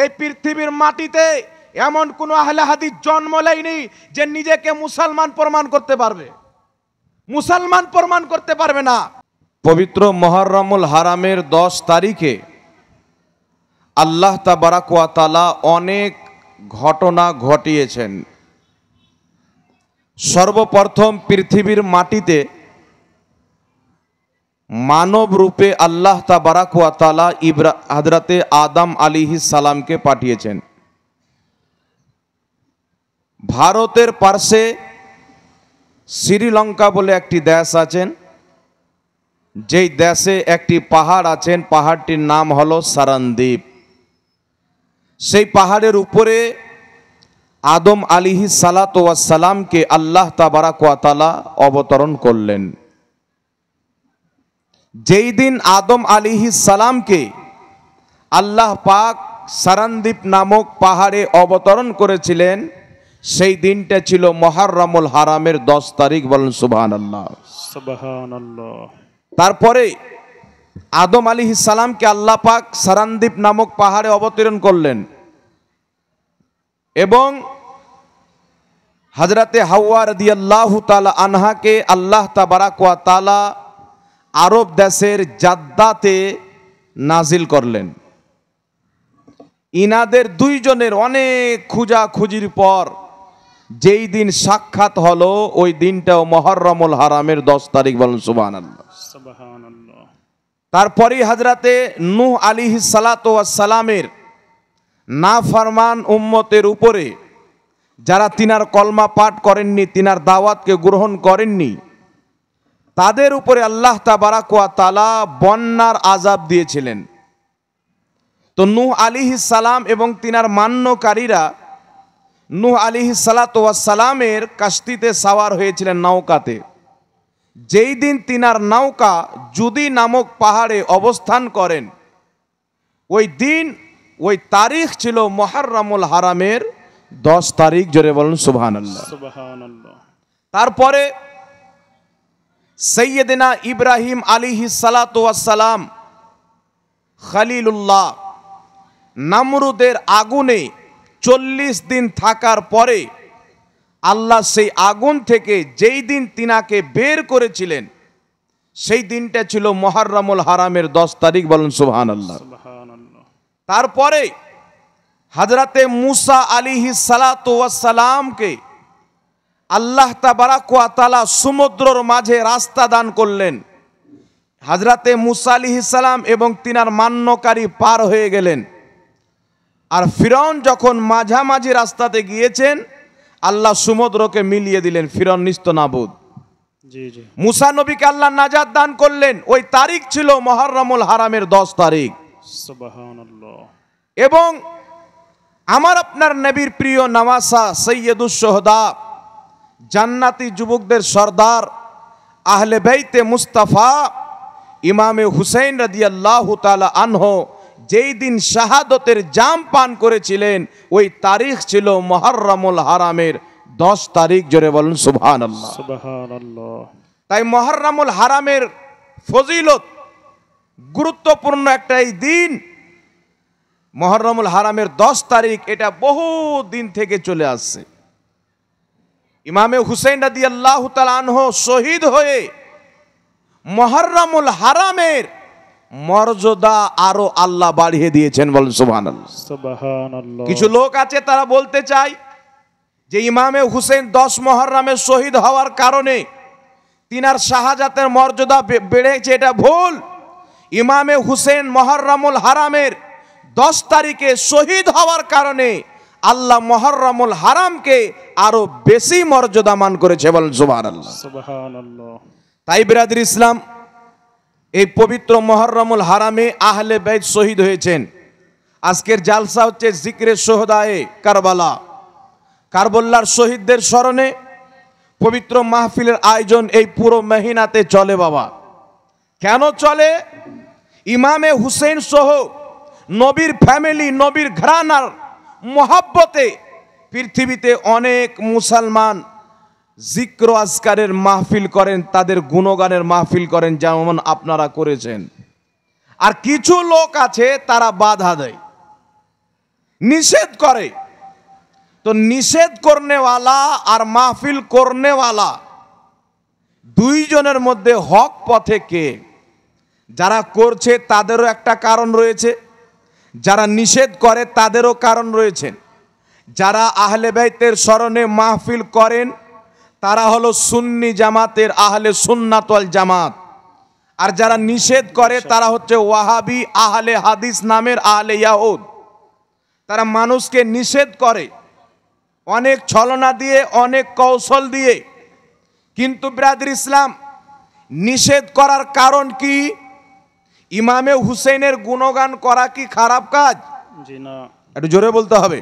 এই পৃথিবীর মাটিতে এমন কোন আহলে হাদিস জন্ম নেয়নি যে নিজেকে মুসলমান প্রমাণ করতে পারবে। মুসলমান প্রমাণ করতে পারবে না। পবিত্র মুহররমুল হারামের 10 তারিখে আল্লাহ তাবারাক ওয়া তাআলা অনেক ঘটনা ঘটিয়েছেন। সর্বপ্রথম পৃথিবীর মাটিতে মানব রূপে আল্লাহ তাবারাক ওয়া তাআলা হযরতে আদম আলাইহিস সালামকে পাঠিয়েছেন। ভারতের পার্শ্বে শ্রীলঙ্কা বলে একটি দেশ আছেন, যেই দেশে একটি পাহাড় আছেন, পাহাড়টির নাম হলো সারানদ্বীপ। সেই পাহাড়ের উপরে আদম আলাইহিস সালাতু ওয়াস সালামকে আল্লাহ তাবারাক ওয়া তাআলা অবতরণ করলেন। যেই দিন আদম আলাইহিস সালামকে আল্লাহ পাক সারানদ্বীপ নামক পাহাড়ে অবতরণ করেছিলেন, সেই দিনটা ছিল মুহররমুল হারামের 10 তারিখ। বলেন সুবহানাল্লাহ। সুবহানাল্লাহ। তারপরে আদম আলাইহিস সালামকে আল্লাহ পাক সারানদ্বীপ নামক পাহাড়ে অবতরণ করলেন এবং হযরতে হাওয়া রাদিয়াল্লাহু তাআলা আনহাকে আল্লাহ তাবারাক ওয়া তাআলা আরব দেশের জাদ্দাতে নাজিল করলেন। ইনাদের দুইজনের অনেক খোঁজাখুঁজির পর যেই দিন সাক্ষাৎ হলো, ওই দিনটাও মুহররমুল হারামের 10 তারিখ। বলেন সুবহানাল্লাহ। সুবহানাল্লাহ। তারপরেই হযরতে নূহ আলাইহিস সালাতু ওয়াস সালামের নাফরমান উম্মতের উপরে, যারা তিনার কলমা পাঠ করেননি, তিনার দাওয়াতকে গ্রহণ করেননি, তাদের উপরে আল্লাহ তাবারাক ওয়া তাআলা বন্যার আযাব দিয়েছিলেন। তো নূহ আলাইহিস সালাম এবং তিনার মান্যকারীরা নূহ আলাইহিস সালাতু ওয়াস সালামের কাশতিতে সাওয়ার হয়েছিলেন, নৌকাতে। যেই দিন তিনার নৌকা জুদি নামক পাহাড়ে অবস্থান করেন, ওই দিন, ওই তারিখ ছিল মুহররমুল হারামের 10 তারিখ। জোরে বলুন সুবহানাল্লাহ। সুবহানাল্লাহ। তারপরে সৈয়দনা ইব্রাহিম আলাইহিস সালাতু ওয়াস সালাম খলিলুল্লাহ নামরুদের আগুনে 40 দিন থাকার পরে আল্লাহ সেই আগুন থেকে যেই দিন তিনাকে বের করেছিলেন, সেই দিনটা ছিল মুহররমুল হারামের 10 তারিখ। বলেন সুবহানাল্লাহ। তারপরে হযরতে মুসা আলাইহিস সালাতু ওয়াস সালামকে আল্লাহ তাবারাক ওয়া তাআলা সমুদ্রের মাঝে রাস্তা দান করলেন। হযরতে মুসা আলাইহিস সালাম এবং তিনার মান্যকারী পার হয়ে গেলেন। আর ফিরআউন যখন মাঝামাঝি রাস্তাতে গিয়েছেন, আল্লাহ সমুদ্রকে মিলিয়ে দিলেন, ফিরআউন নিস্তনাবুদ। জি জি। মুসা নবীকে আল্লাহ নাজাত দান করলেন, ওই তারিখ ছিল মুহররমুল হারামের 10 তারিখ। সুবহানাল্লাহ। এবং আমার আপনার নবীর প্রিয় নওয়াসা সৈয়দুস শুহাদা, জান্নাতি যুবকদের সর্দার, আহলে বাইতে মুস্তাফা ইমামে হুসাইন রাদিয়াল্লাহু তাআলা আনহু যেই দিন শাহাদতের জাম পান করেছিলেন, ওই তারিখ ছিল মুহররমুল হারামের 10 তারিখ। জোরে বলুন সুবহানাল্লাহ। সুবহানাল্লাহ। তাই মুহররমুল হারামের ফজিলত গুরুত্বপূর্ণ একটা এই দিন, মুহররমুল হারামের 10 তারিখ, এটা বহু দিন থেকে চলে আসছে। ইমামে হুসাইন রাদিয়াল্লাহু তাআলা আনহু শহীদ হয়ে মুহররমুল হারামের মর্যাদা আরো আল্লাহ বাড়িয়ে দিয়েছেন। বলেন সুবহানাল্লাহ। সুবহানাল্লাহ। কিছু লোক আছে তারা বলতে চায় যে ইমামে হুসেন 10 মুহররমে শহীদ হওয়ার কারণে তিনার শাহাদাতের মর্যাদা বেড়েছে, এটা ভুল। ইমামে হুসেন মুহররমুল হারামের 10 তারিখে শহীদ হওয়ার কারণে আল্লাহ মুহররমুল হারামকে আরো বেশি মর্যাদামান করেছে। বলেন সুবহানাল্লাহ। সুবহানাল্লাহ। তাই বিরাদর ইসলাম, এই পবিত্র মুহররমুল হারামে আহলে বাইত শহীদ হয়েছেন। আজকের জালসা হচ্ছে জিকরে শুহাদায়ে কারবালা, কারবালার শহীদদের স্মরণে পবিত্র মাহফিলের আয়োজন এই পুরো মহিনাতে চলে। বাবা, কেন চলে? ইমামে হুসেন সহ নবীর ফ্যামিলি, নবীর ঘরানার মোহাব্বতে পৃথিবীতে অনেক মুসলমান জিক্র আজকারের মাহফিল করেন, তাদের গুণগানের মাহফিল করেন, যেমন আপনারা করেছেন। আর কিছু লোক আছে তারা বাধা দেয়। নিষেধ করে। তো নিষেধ করনেওয়ালা আর মাহফিল করনেওয়ালা দুইজনের মধ্যে হক পথে কে? যারা করছে তাদেরও একটা কারণ রয়েছে, যারা নিষেধ করে তাদেরও কারণ রয়েছে। যারা আহলে বাইতের স্মরণে মাহফিল করেন তারা হলো সুন্নি জামাতের আহলে সুন্নাত ওয়াল জামাত, আর যারা নিষেধ করে তারা হচ্ছে ওয়াহাবি আহলে হাদিস নামের আহলে ইয়াহুদ। তারা মানুষকে নিষেধ করে অনেক ছলনা দিয়ে, অনেক কৌশল দিয়ে। কিন্তু ব্রাদার ইসলাম, নিষেধ করার কারণ কি? ইমামে হুসেনের গুণগান করা কি খারাপ কাজ? জি না। একটু জোরে বলতে হবে।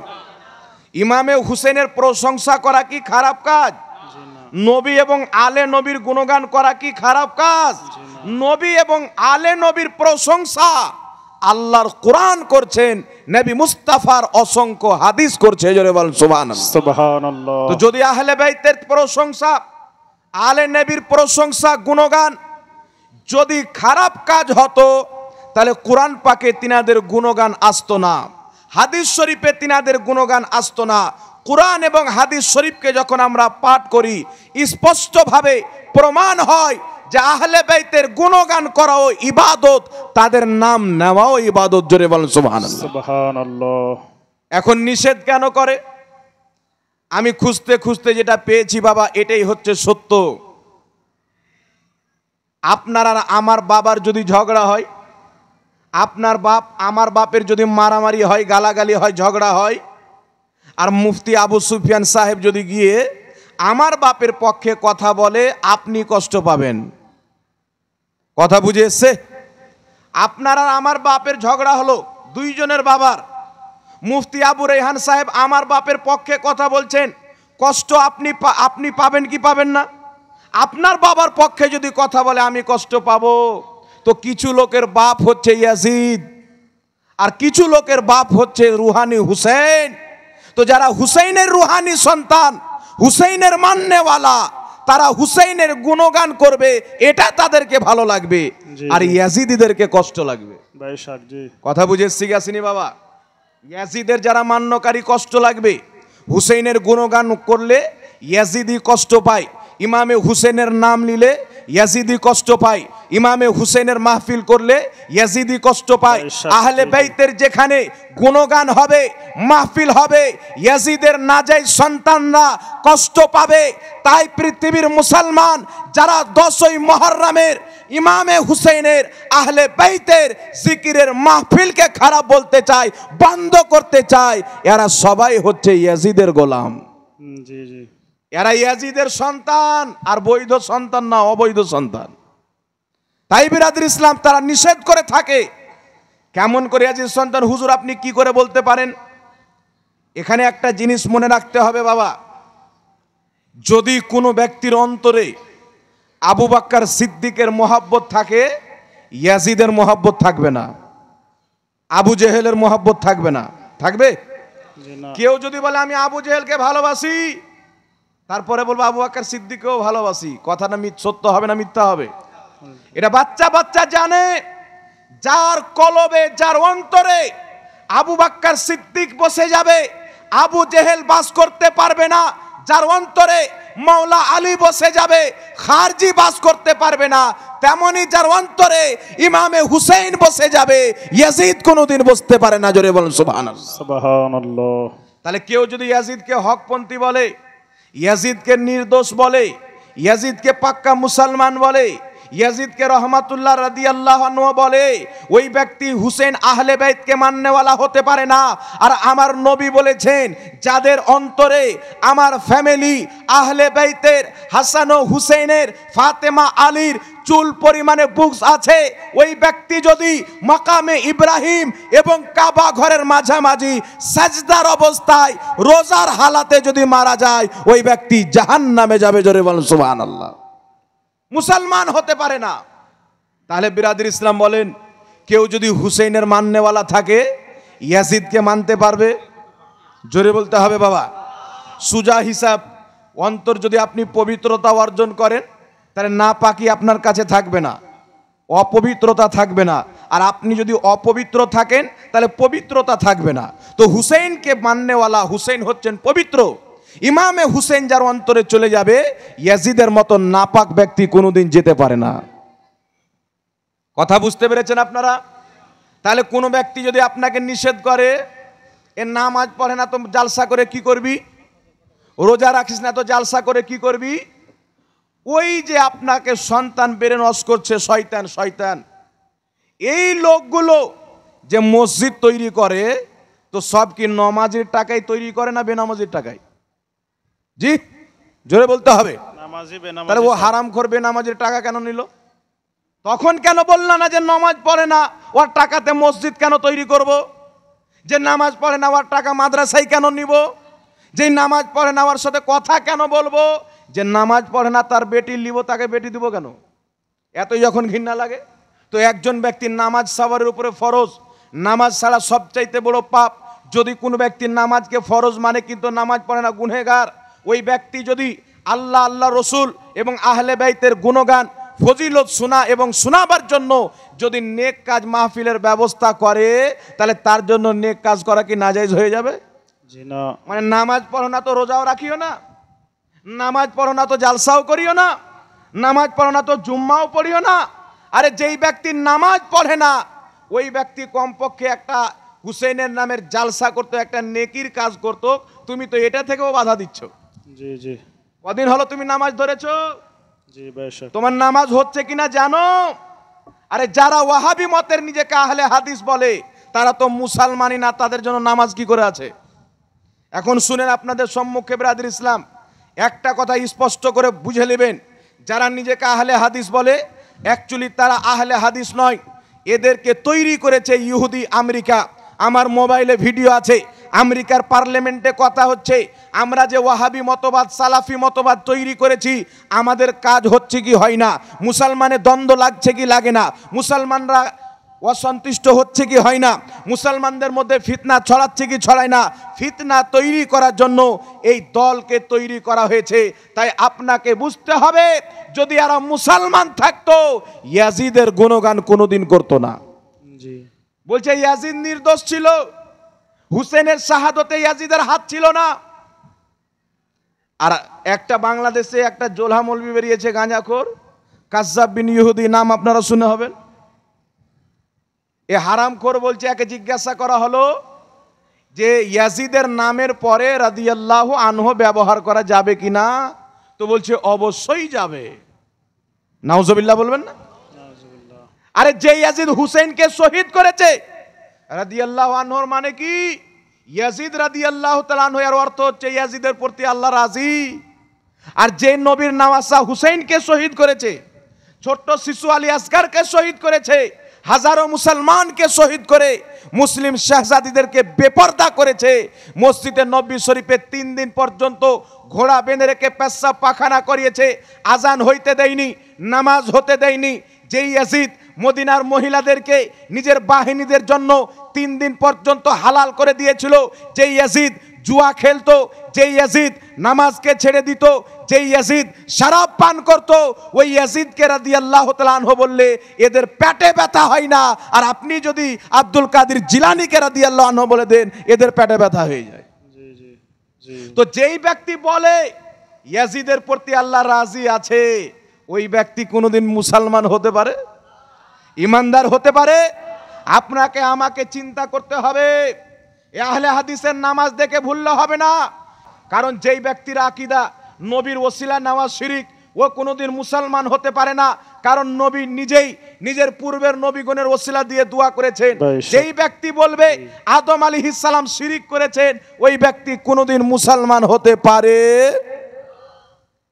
ইমামে হুসেনের প্রশংসা করা কি খারাপ কাজ? নবী এবং আলে নবীর গুণগান করা কি খারাপ কাজ? নবী এবং আলে নবীর প্রশংসা আল্লাহর কোরআন করছেন, নবী মুস্তাফার অসংখ্য হাদিস করছে। জোরে বল সুবহানাল্লাহ। সুবহানাল্লাহ। তো যদি আহলে বাইতের প্রশংসা, আলে নবীর প্রশংসা, গুণগান যদি খারাপ কাজ হতো তাহলে কোরআন পাকে তিনাদের গুণগান আসতো না, হাদিস শরীফে তিনাদের গুণগান আসতো না। কোরআন এবং হাদিস শরীফকে যখন আমরা পাঠ করি স্পষ্টভাবে প্রমাণ হয় যে আহলে বাইতের গুণগান করাও ইবাদত, তাদের নাম নেওয়াও ইবাদত। জোরে বলেন সুবহানাল্লাহ। সুবহানাল্লাহ। এখন নিষেধ কেন করে? আমি খুঁজতে খুঁজতে যেটা পেয়েছি বাবা, এটাই হচ্ছে সত্য। আপনার আর আমার বাবার যদি ঝগড়া হয়, আপনার বাপ আমার বাপের যদি মারামারি হয়, গালাগালি হয়, ঝগড়া হয়, আর মুফতি আবু সুফিয়ান সাহেব যদি গিয়ে আমার বাপের পক্ষে কথা বলে, আপনি কষ্ট পাবেন। কথা বুঝে এসছে? আপনার আর আমার বাপের ঝগড়া হলো, দুইজনের বাবার। মুফতি আবু রেহান সাহেব আমার বাপের পক্ষে কথা বলছেন, কষ্ট আপনি পাবেন কি পাবেন না? আপনার বাবার পক্ষে যদি কথা বলে আমি কষ্ট পাবো। তো কিছু লোকের বাপ হচ্ছে ইয়াজিদ, আর কিছু লোকের বাপ হচ্ছে রুহানি হুসেন। তো যারা হুসেইনের রুহানি সন্তান, হুসেইনের মাননেওয়ালা, তারা হুসেইনের গুণগান করবে, এটা তাদেরকে ভালো লাগবে, আর ইয়াজিদিদেরকে কষ্ট লাগবে। কথা বুঝে শিখাসিনি বাবা? ইয়াজিদের যারা মান্যকারী কষ্ট লাগবে, হুসেইনের গুণগান করলে ইয়াজিদি কষ্ট পায়, ইমামে হুসেনের নাম নিলে ইয়াজিদি কষ্ট পায়, ইমামে হুসেনের মাহফিল করলে ইয়াজিদি কষ্ট পায়। আহলে বাইতের যেখানে গুণগান হবে, মাহফিল হবে, ইয়াজিদের নাজায়েজ সন্তানরা কষ্ট পাবে। তাই পৃথিবীর মুসলমান যারা 10ই মুহররমের ইমামে হুসেনের আহলে বাইতের জিকিরের মাহফিলকে খারাপ বলতে চায়, বন্ধ করতে চায়, এরা সবাই হচ্ছে ইয়াজিদের গোলাম। জি জি। এরা ইয়াজিদের সন্তান, আর বৈধ সন্তান না, অবৈধ সন্তান। তাই বিরাদর ইসলাম তারা নিষেধ করে থাকে। কেমন করে ইয়াজিদ সন্তান হুজুর আপনি কি করে বলতে পারেন? এখানে একটা জিনিস মনে রাখতে হবে বাবা, যদি কোনো ব্যক্তির অন্তরে আবু বকর সিদ্দিকের মহব্বত থাকে, ইয়াজিদের মহব্বত থাকবে না, আবু জেহেলের মহব্বত থাকবে না। থাকবে? কেউ যদি বলে আমি আবু জেহেলকে ভালোবাসি, তারপরে বলবো আবু বকর সিদ্দিককেও ভালোবাসি, কথাটা সত্য হবে না মিথ্যা হবে? এটা বাচ্চা বাচ্চা জানে। যার কলবে, যার অন্তরে আবু বকর সিদ্দিক বসে যাবে, আবু জেহেল বাস করতে পারবে না। যার অন্তরে মাওলা আলী বসে যাবে, খারজি বাস করতে পারবে না। তেমনি যার অন্তরে ইমামে হুসেইন বসে যাবে, ইয়াজিদ কোনোদিন বসতে পারে না। জোরে বলেন সুবহানাল্লাহ। সুবহানাল্লাহ। তাহলে কেউ যদি ইয়াজিদকে হকপন্থী বলে, ইয়াজিদকে নির্দোষ বলে, ইয়াজিদকে পাক্কা মুসলমান বলে, ইয়াজিদকে রহমাতুল্লাহ রাদিয়াল্লাহু আনহু বলে, ওই ব্যক্তি হুসেন আহলে বাইতকে মাননেওয়ালা হতে পারে না। আর আমার নবী বলেছেন, যাদের অন্তরে আমার ফ্যামিলি আহলে বাইতের হাসান ও হুসেনের, ফাতেমা আলীর চুল পরিমাণে বুকস আছে, ওই ব্যক্তি যদি মাকামে ইব্রাহিম এবং কাবা ঘরের মাঝামাঝি সাজদার অবস্থায় রোজার হালাতে যদি মারা যায়, ওই ব্যক্তি জাহান্নামে যাবে। জোরে বলেন সুবহানাল্লাহ। মুসলমান হতে পারে না। তাহলে বিরাদর ইসলাম বলেন, কেউ যদি হুসেইনের মাননেওয়ালা থাকে, ইয়াজিদকে মানতে পারবে? জোরে বলতে হবে বাবা। সুজা হিসাব, অন্তর যদি আপনি পবিত্রতা অর্জন করেন, তাহলে না পাকি আপনার কাছে থাকবে না। অপবিত্রতা থাকবে না। আর আপনি যদি অপবিত্র থাকেন তাহলে পবিত্রতা থাকবে না। তো হুসেইনকে মাননেওয়ালা, হুসেইন হচ্ছেন পবিত্র। ইমামে হুসেইন যার অন্তরে চলে যাবে, ইয়াজিদের মতো নাপাক ব্যক্তি কোনোদিন যেতে পারে না। কথা বুঝতে পেরেছেন আপনারা? তাহলে কোনো ব্যক্তি যদি আপনাকে নিষেধ করে, এর নামাজ পড়ে না তো জালসা করে কি করবি, রোজা রাখিস না তো জালসা করে কি করবি, ওই যে আপনাকে সন্তান বেড়ে নষ্ট করছে শয়তান, শয়তান। এই লোকগুলো যে মসজিদ তৈরি করে, তো সব কি নমাজের টাকায় তৈরি করে না বেনামাজির টাকায়? জি, জোরে বলতে হবে। তাহলে ও হারামখোর বেনামাজির টাকা কেন নিল? তখন কেন বলল না যে নামাজ পড়ে না ওর টাকাতে মসজিদ কেন তৈরি করব? যে নামাজ পড়ে না ওর টাকা মাদ্রাসায় কেন নিব? যে নামাজ পড়ে না ওর সাথে কথা কেন বলবো? যে নামাজ পড়ে না তার বেটি নিব, তাকে বেটি দিব কেন? এতই যখন ঘৃণা লাগে। তো একজন ব্যক্তির নামাজ সবার উপরে ফরজ, নামাজ ছাড়া সবচাইতে বড় পাপ। যদি কোনো ব্যক্তির নামাজকে ফরজ মানে কিন্তু নামাজ পড়ে না, গুনহেগার। ওই ব্যক্তি যদি আল্লাহ, আল্লাহ রসুল এবং আহলে বাইতের গুণগান ফজিলত শোনা এবং শোনাবার জন্য যদি নেক কাজ মাহফিলের ব্যবস্থা করে, তাহলে তার জন্য নেক কাজ করা কি নাজায়েজ হয়ে যাবে? জি না। মানে নামাজ পড়ো না তো রোজাও রাখিও না, নামাজ পড়ো না তো জালসাও করিও না, নামাজ পড়ো না তো জুম্মাও পড়িও না। আরে যেই ব্যক্তি নামাজ পড়ে না, ওই ব্যক্তি কমপক্ষে একটা হুসেনের নামের জালসা করতো, একটা নেকির কাজ করতো। তুমি তো এটা থেকেও বাধা দিচ্ছ। জি জি। কদিন হলো তুমি নামাজ ধরেছো? জি বেশ। তোমার নামাজ হচ্ছে কিনা জানো? আরে যারা ওয়াহাবি মতের নিজেকে আহলে হাদিস বলে, তারা তো মুসলমানই না, তাদের জন্য নামাজ কি করে আছে? এখন শুনেন আপনাদের সম্মুখে ব্রাদার ইসলাম, একটা কথা স্পষ্ট করে বুঝে নেবেন। যারা নিজেকে আহলে হাদিস বলে, অ্যাকচুয়ালি তারা আহলে হাদিস নয়। এদেরকে তৈরি করেছে ইহুদি আমেরিকা। আমার মোবাইলে ভিডিও আছে, আমেরিকার পার্লামেন্টে কথা হচ্ছে, আমরা যে ওয়াহাবি মতবাদ, সালাফি মতবাদ তৈরি করেছি, আমাদের কাজ হচ্ছে কি হয় না, মুসলমানের দ্বন্দ্ব লাগছে কি লাগে না, মুসলমানরা অসন্তুষ্ট হচ্ছে কি হয় না, মুসলমানদের মধ্যে ফিতনা ছড়াচ্ছে কি ছড়ায় না, ফিতনা তৈরি করার জন্য এই দলকে তৈরি করা হয়েছে। তাই আপনাকে বুঝতে হবে, যদি এরা মুসলমান থাকতো, ইয়াজিদের গুণগান কোনোদিন করতো না। জি। বলছে ইয়াজিদ নির্দোষ ছিল, হুসেনের শাহাদতে ইয়াজিদের হাত ছিল না। আর একটা বাংলাদেশে একটা জোলহা মৌলবি বেরিয়েছে, গাঁজাখোর, কাজ্জাব বিন ইহুদি, নাম আপনারা শুনে হবেন। এ হারামখোর বলছে, একে জিজ্ঞাসা করা হলো যে ইয়াজিদের নামের পরে রাদিয়াল্লাহু আনহু ব্যবহার করা যাবে কিনা, তো বলছে অবশ্যই যাবে। নাউজুবিল্লাহ বলবেন না? আরে যে ইয়াজিদ হুসেনকে শহীদ করেছে রাদিয়াল্লাহু আনহুর মানে কি? ইয়াজিদ রাদিয়াল্লাহু তাআলা আনহু এর অর্থ হচ্ছে ইয়াজিদের প্রতি আল্লাহ রাজি। আর যে নবীর নওয়াসা হুসেনকে শহীদ করেছে, ছোট্ট শিশু আলী আসগারকে শহীদ করেছে, হাজারো মুসলমানকে শহীদ করে মুসলিম শাহজাদিদেরকে বেপরদা করেছে, মসজিদে নববী শরীফে 3 দিন পর্যন্ত ঘোড়া বেঁধে রেখে পেশাব পায়খানা করিয়েছে, আজান হইতে দেয়নি, নামাজ হতে দেয়নি। যেই ইয়াজিদ মদিনার মহিলাদেরকে নিজের বাহিনীদের জন্য 3 দিন পর্যন্ত হালাল করে দিয়েছিল, যেই ইয়াজিদ জুয়া খেলতো, যেই ইয়াজিদ নামাজকে ছেড়ে দিত, যেই ইয়াজিদ শরাব পান করত, ওই ইয়াজিদকে রাদিয়াল্লাহু তাআলা আনহু বললে এদের পেটে ব্যথা হয় না। আর আপনি যদি আব্দুল কাদের জিলানীকে রাদিয়াল্লাহু আনহু বলে দেন, এদের পেটে ব্যথা হয়ে যায়। জি জি জি। তো যেই ব্যক্তি বলে ইয়াজিদের প্রতি আল্লাহ রাজি আছে, ওই ব্যক্তি কোনোদিন মুসলমান হতে পারে, ইমানদার হতে পারে? আপনাকে আমাকে চিন্তা করতে হবে। আহলে হাদিসের নামাজ দেখে ভুললে হবে না। কারণ যেই ব্যক্তির আকীদা নবীর ওসিলা নেওয়া শিরিক, ও কোনোদিন মুসলমান হতে পারে না। কারণ নবী নিজেই নিজের পূর্বের নবীগণের ওসিলা দিয়ে দোয়া করেছেন। যেই ব্যক্তি বলবে আদম আলাইহিস সালাম শিরিক করেছেন, ওই ব্যক্তি কোনোদিন মুসলমান হতে পারে।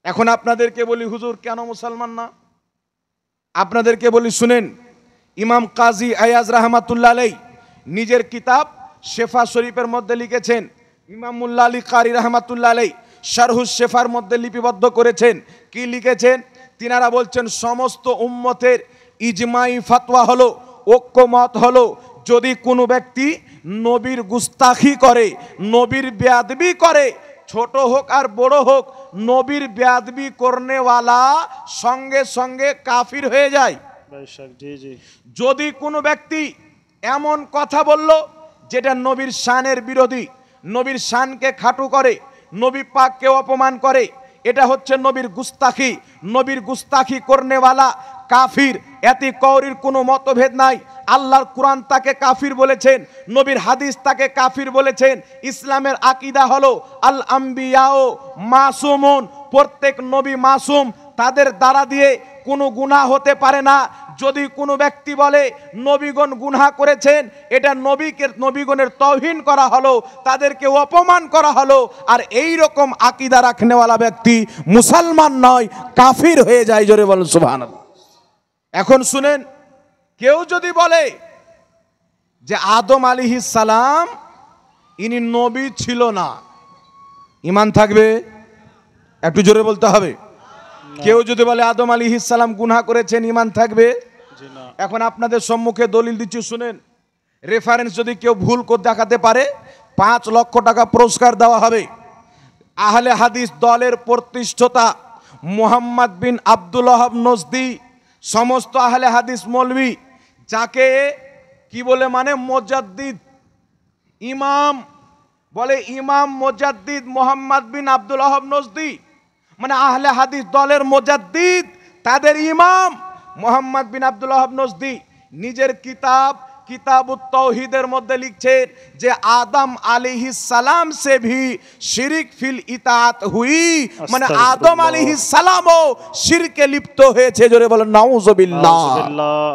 এখন আপনাদেরকে বলি, হুজুর কেন মুসলমান না? আপনাদেরকে বলি শুনেন, ইমাম কাজী আয়াজ রাহমাতুল্লাহ আলাইহি নিজের কিতাব শেফা শরীফের মধ্যে লিখেছেন, ইমাম মুল্লা আলী কারি রাহমাতুল্লাহ আলাইহি শারহুস শেফার মধ্যে লিপিবদ্ধ করেছেন। কি লিখেছেন? তিনারা বলছেন সমস্ত উম্মতের ইজমাই ফাতোয়া হলো, ঐক্যমত হলো, যদি কোনো ব্যক্তি নবীর গুস্তাখি করে, নবীর বেয়াদবি করে, ছোট হোক আর বড় হোক, নবীর বেয়াদবি করনেওয়ালা সঙ্গে সঙ্গে কাফির হয়ে যায়। বেশক জি জি যদি কোনো ব্যক্তি এমন কথা বলল যেটা নবীর শানের বিরোধী, নবীর শানকে খাটো করে, নবী পাককে অপমান করে, এটা হচ্ছে নবীর গুস্তাখি। নবীর গুস্তাখি করনেওয়ালা কাফির, এতে কওরির কোনো মতভেদ নাই। আল্লাহর কোরআন তাকে কাফির বলেছেন, নবীর হাদিস তাকে কাফির বলেছেন। ইসলামের আকীদা হলো আল আম্বিয়াও মাসুমুন, প্রত্যেক নবী মাসুম, তাদের দ্বারা দিয়ে কোনো গুনাহ হতে পারে না। যদি কোনো ব্যক্তি বলে নবীগণ গুনাহ করেছেন, এটা নবীগণের তাওহীন করা হলো, তাদেরকে অপমান করা হলো। আর এই রকম আকীদা রাখনেওয়ালা ব্যক্তি মুসলমান নয়, কাফির হয়ে যায়। জোরে বলেন সুবহানাল্লাহ। এখন শুনেন, কেউ যদি বলে যে আদম আলাইহিস সালাম ইনি নবী ছিল না, ঈমান থাকবে? একটু জোরে বলতে হবে। কেউ যদি বলে আদম আলাইহিস সালাম গুনাহ করেছেন, ঈমান থাকবে? জি না। এখন আপনাদের সম্মুখে দলিল দিচ্ছি, শুনেন। রেফারেন্স যদি কেউ ভুল করে দেখাতে পারে 5 লক্ষ টাকা পুরস্কার দেওয়া হবে। আহলে হাদিস দলের প্রতিষ্ঠাতা মুহাম্মদ বিন আব্দুল ওয়াহাব নজদি, সমস্ত আহলে হাদিস মৌলভী যাকে কি বলে মানে মুজাদ্দিদ, ইমাম বলে, ইমাম মুজাদ্দিদ মুহাম্মদ বিন আব্দুল ওয়াহাব নজদি, মানে আহলে হাদিস দলের মুজাদ্দিদ, তাদের ইমাম মুহাম্মদ বিন আব্দুল ওয়াহাব নজদি নিজের কিতাবুত তাওহীদের মধ্যে লিখছেন যে আদম আলাইহিস সালাম সে ভি শিরক ফিল ইতাআত হুই, মানে আদম আলাইহিস সালামও শিরকে লিপ্ত হয়েছে। জোরে বলেন নাউজুবিল্লাহ।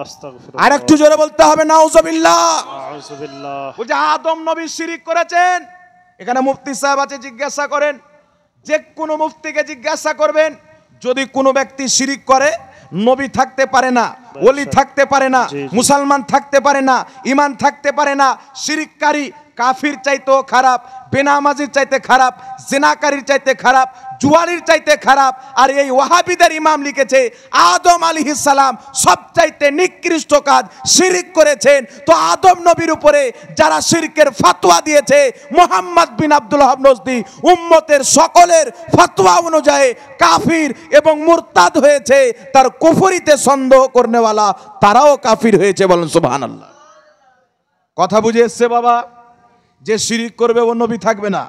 আস্তাগফিরুল্লাহ। আর একটু জোরে বলতে হবে নাউজুবিল্লাহ। নাউজুবিল্লাহ। ও যে আদম নবী শিরক করেছেন, এখানে মুফতি সাহেব আছে, জিজ্ঞাসা করেন, যে কোনো মুফতিকে জিজ্ঞাসা করবেন, যদি কোনো ব্যক্তি শিরক করে নবী থাকতে পারে না, ওলি থাকতে পারে না, মুসলমান থাকতে পারে না, ঈমান থাকতে পারে না। শিরককারী কাফির চাইতেও খারাপ, বেনামাজির চাইতে খারাপ, জিনাকারীর চাইতে খারাপ, জুয়ারির চাইতে খারাপ। আর এই ওয়াহাবিদের ইমাম লিখেছে আদম আলাইহিস সালাম সবচাইতে নিকৃষ্ট কাজ শিরক করেছেন। তো আদম নবীর উপরে যারা শিরকের ফতোয়া দিয়েছে, মুহাম্মদ বিন আব্দুল ওয়াহাব নজদি উম্মতের সকলের ফতোয়া অনুযায়ী কাফির এবং মুরতাদ হয়েছে। তার কুফরিতে সন্দেহ করনেওয়ালা তারাও কাফির হয়েছে। বলেন সুবহানাল্লাহ। কথা বুঝে এসছে বাবা? যে শিরিক করবে ও নবী থাকবে না।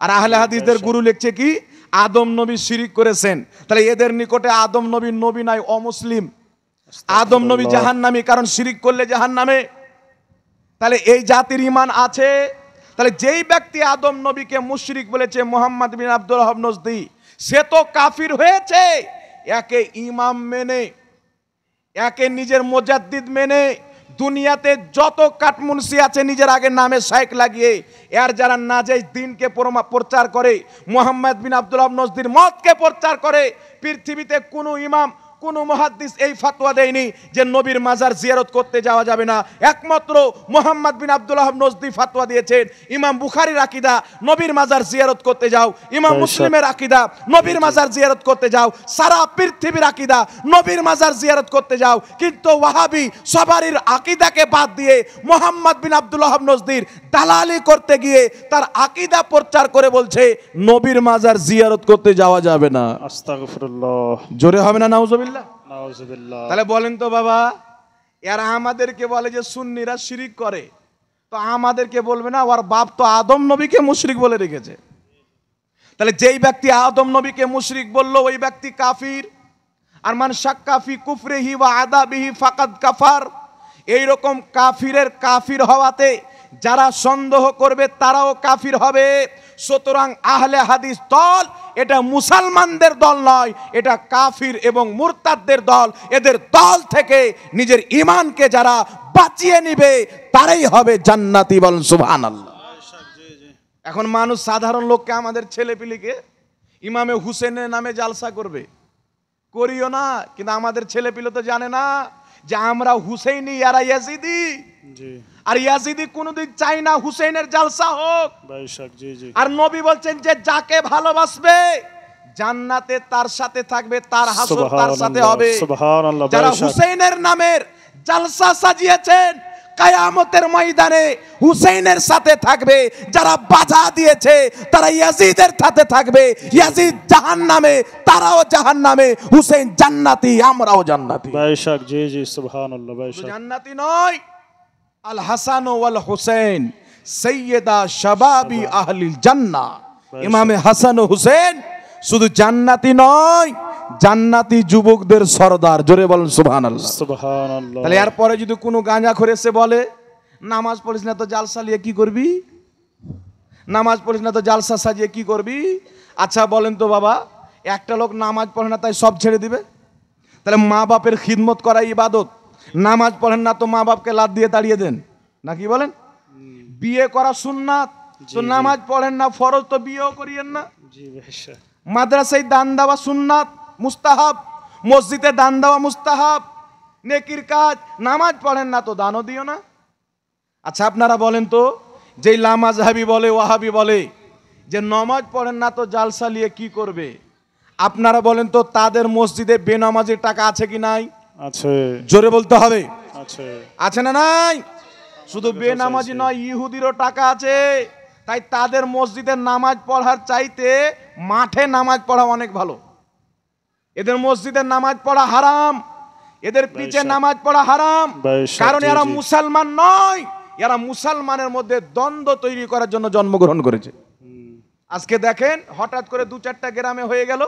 আর আহলে হাদিসদের গুরু লিখছে কি আদম নবী শিরিক করেছেন, তাহলে এদের নিকটে আদম নবী নবী নাই, অমুসলিম। আদম নবী জাহান্নামী, কারণ শিরিক করলে জাহান্নামে। তাহলে এই জাতির ঈমান আছে। তাহলে যেই ব্যক্তি আদম নবীকে মুশরিক বলেছে মুহাম্মদ বিন আব্দুল ওয়াহাব নজদি, সে তো কাফির হয়েছে। একে ইমাম মেনে, একে নিজের মুজাদ্দিদ মেনে, দুনিয়াতে যত কাটমুনসি আছে নিজের আগে নামে শাইখ লাগিয়ে, এর যারা নাজাইজ দিনকে প্রচার করে, মুহাম্মদ বিন আব্দুল ওয়াহাব নজদির মতকে প্রচার করে, পৃথিবীতে কোনো ইমাম, কোন মুহাদ্দিস এই ফতোয়া দেয়নি যে নবীর মাজার জিয়ারত করতে যাওয়া যাবে না। একমাত্র মুহাম্মদ বিন আব্দুল ওয়াহাব নজদি ফতোয়া দিয়েছেন। ইমাম বুখারীর আকীদা নবীর মাজার জিয়ারত করতে যাও, ইমাম মুসলিমের আকীদা নবীর মাজার জিয়ারত করতে যাও, সারা পৃথিবীর আকীদা নবীর মাজার জিয়ারত করতে যাও। কিন্তু ওয়াহাবি সবারই আকীদাকে বাদ দিয়ে মুহাম্মদ বিন আব্দুল ওয়াহাব নজদির দালালি করতে গিয়ে তার আকীদা প্রচার করে বলছে নবীর মাজার জিয়ারত করতে যাওয়া যাবে না। আস্তাগফিরুল্লাহ। জোরে হবে না নাউজুবিল্লাহ? নাউজুবিল্লাহ। তাহলে বলেন তো বাবা, এরা আমাদেরকে বলে যে সুন্নিরা শিরিক করে, তো আমাদেরকে বলবে না ওর বাপ তো আদম নবীকে মুশরিক বলে রেখেছে। তাহলে যেই ব্যক্তি আদম নবীকে মুশরিক বলল ওই ব্যক্তি কাফির। আর মান শাক্কা ফি কুফরিহি ওয়া আযাবিহি ফাকাদ কাফার। এই রকম কাফিরের কাফির হওয়াতে যারা সন্দেহ করবে তারাও কাফির হবে। সুতরাং আহলে হাদিস দল এটা মুসলমানদের দল নয়, এটা কাফির এবং মুরতাদদের দল। এদের দল থেকে নিজের ঈমানকে যারা বাঁচিয়ে নিবে তারাই হবে জান্নাতি। বলেন সুবহানাল্লাহ। এখন মানুষ, সাধারণ লোককে, আমাদের ছেলেপিলিকে ইমামে হুসেনের নামে জালসা করবে, করিও না। কিন্তু আমাদের ছেলেপিলে তো জানে না যে আমরা হুসেইনি, এরা ইয়াজিদি। আর ইয়াজিদি কোনদিন চাই না হুসেইনের জালসা হোক। আর নবী বলছেন যে যাকে ভালোবাসবে জান্নাতে তার সাথে থাকবে, তার হাসর তার সাথে হবে। যারা হুসেইনের নামের জালসা সাজিয়েছেন, কিয়ামতের ময়দানে হুসাইনের সাথে থাকবে, যারা বাধা দিয়েছে তারা ইয়াজিদের সাথে থাকবে। ইয়াজিদ জাহান্নামে, তারাও জাহান্নামে, হুসাইন জান্নাতি, আমরাও জান্নাতি। বেশক, জি জি, সুবহানাল্লাহ। বেশক জান্নাতি নয়, আল হাসান ওয়াল হুসাইন সাইয়্যিদা শাবাবি আহলিল জান্নাহ। ইমামে হাসান ও হুসেন শুধু জান্নাতি নয়, জান্নাতি যুবকদের সরদার। জোরে বলেন সুবহানাল্লাহ। সুবহানাল্লাহ। তাহলে এরপরে যদি কোনো গাঁজাখোর এসে বলে নামাজ পড়িস না তো জালসা নিয়ে কি করবি, নামাজ পড়িস না তো জালসা সাজিয়ে কি করবি? আচ্ছা বলেন তো বাবা, একটা লোক নামাজ পড়ে না তাই সব ছেড়ে দিবে? তাহলে মা বাপের খিদমত করা ইবাদত। নামাজ পড়েন না তো মা বাপকে লাত দিয়ে তাড়িয়ে দেন, নাকি বলেন? বিয়ে করা সুন্নাত, তো নামাজ পড়েন না ফরজ, তো বিয়েও করিয়েন না। জি বেশক। মাদ্রাসায় দান দেওয়া সুন্নাত, মুস্তাহাব। মসজিদে দান দেওয়া মুস্তাহাব, নেকির কাজ। নামাজ পড়েন না তো দানও দিও না। আচ্ছা আপনারা বলেন তো, যেই লামাজহাবি বলে, ওয়াহাবি বলে যে নামাজ পড়েন না তো জালসা নিয়ে কি করবে, আপনারা বলেন তো তাদের মসজিদে বেনামাজির টাকা আছে কি নাই? আছে। জোরে বলতে হবে। আছে। আছে না নাই? শুধু বেনামাজি নয়, ইহুদিরও টাকা আছে। তাই তাদের মসজিদের নামাজ পড়ার চাইতে মাঠে নামাজ পড়া অনেক ভালো। এদের মসজিদের নামাজ পড়া হারাম, এদের পিছে নামাজ পড়া হারাম, কারণ এরা মুসলমান নয়। এরা মুসলমানের মধ্যে দ্বন্দ্ব তৈরি করার জন্য জন্মগ্রহণ করেছে। আজকে দেখেন হঠাৎ করে 2-4টা গ্রামে হয়ে গেল,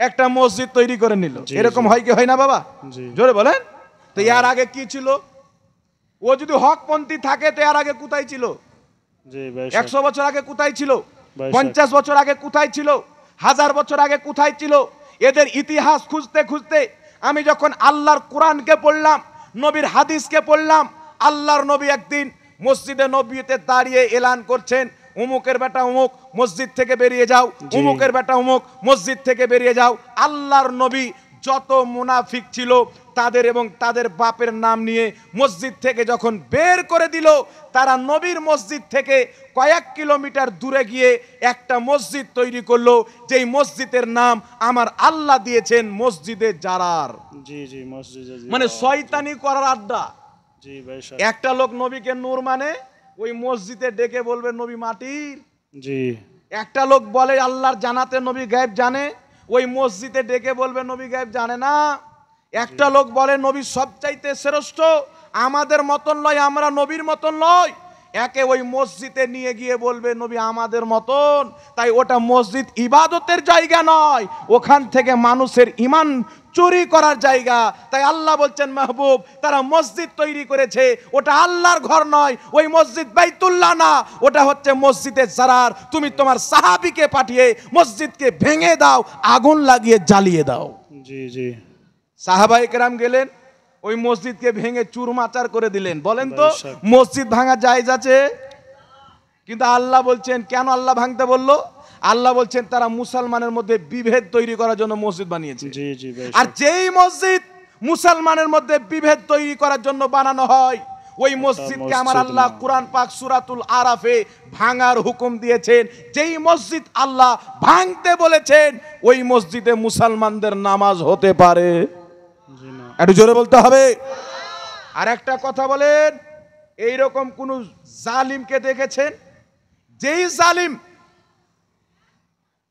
একটা মসজিদ তৈরি করে নিল। এরকম হয় কি হয় না বাবা? জোরে বলেন তো। এর আগে কি ছিল? ও যদি হকপন্থী থাকে তো এর আগে কোথায় ছিল? 100 বছর আগে কোথায় ছিল? 50 বছর আগে কোথায় ছিল? 1000 বছর আগে কোথায় ছিল? এদের ইতিহাস খুঁজতে খুঁজতে আমি যখন আল্লাহর কোরআনকে পড়লাম, নবীর হাদিসকে পড়লাম। আল্লাহর নবী একদিন মসজিদে নববীতে দাঁড়িয়ে এলান করছেন, উমুকের বেটা উমুক মসজিদ থেকে বেরিয়ে যাও, উমুকের বেটা উমুক মসজিদ থেকে বেরিয়ে যাও। আল্লাহর নবী যত মুনাফিক ছিল তাদের এবং তাদের বাপের নাম নিয়ে মসজিদ থেকে যখন বের করে দিল, তারা নবীর মসজিদ থেকে কয়েক কিলোমিটার দূরে গিয়ে একটা মসজিদ তৈরি করলো, যেই মসজিদের নাম আমার আল্লাহ দিয়েছেন মসজিদে জারার। জি জি, মসজিদে, মানে শয়তানি করার আড্ডা। জি বেশক। একটা লোক নবীকে নূর মানে ওই মসজিদে ডেকে বলবে নবী মাটির। জি। একটা লোক বলে আল্লাহর জানাতে নবী গায়েব জানে, ওই মসজিদে ডেকে বলবে নবী গায়েব জানে না। একটা লোক বলে নবী সবচাইতে শ্রেষ্ঠ, আমাদের মতন নয়, আমরা নবীর মতন নয়, একে ওই মসজিদে নিয়ে গিয়ে বলবে নবী আমাদের মতন। তাই ওটা মসজিদ ইবাদতের জায়গা নয়, ওখান থেকে মানুষের ঈমান চুরি করার জায়গা। তাই আল্লাহ বলছেন মাহবুব, তারা মসজিদ তৈরি করেছে, ওটা আল্লাহর ঘর নয়, ওই মসজিদ বাইতুল্লাহ না, ওটা হচ্ছে মসজিদে জারার। তুমি তোমার সাহাবীকে পাঠিয়ে মসজিদকে ভেঙে দাও, আগুন লাগিয়ে জ্বালিয়ে দাও। জি জি। সাহাবায়ে কেরাম গেলেন, ওই মসজিদকে ভেঙে চুরমাচার করে দিলেন। বলেন তো মসজিদ ভাঙা জায়েজ আছে? কিন্তু আল্লাহ বলছেন, কেন আল্লাহ ভাঙতে বললো? আল্লাহ বলছেন তারা মুসলমানের মধ্যে বিভেদ তৈরি করার জন্য মসজিদ বানিয়েছে। জি জি। আর যেই মসজিদ মুসলমানের মধ্যে বিভেদ তৈরি করার জন্য বানানো হয়, ওই মসজিদকে আমার আল্লাহ কুরআন পাক সূরাতুল আরাফে ভাঙার হুকুম দিয়েছেন। যেই মসজিদ আল্লাহ ভাঙতে বলেছেন, ওই মসজিদে মুসলমানদের নামাজ হতে পারে? একটু জোরে বলতে হবে। আর একটা কথা বলেন, এইরকম কোন জালিমকে দেখেছেন? যেই জালিম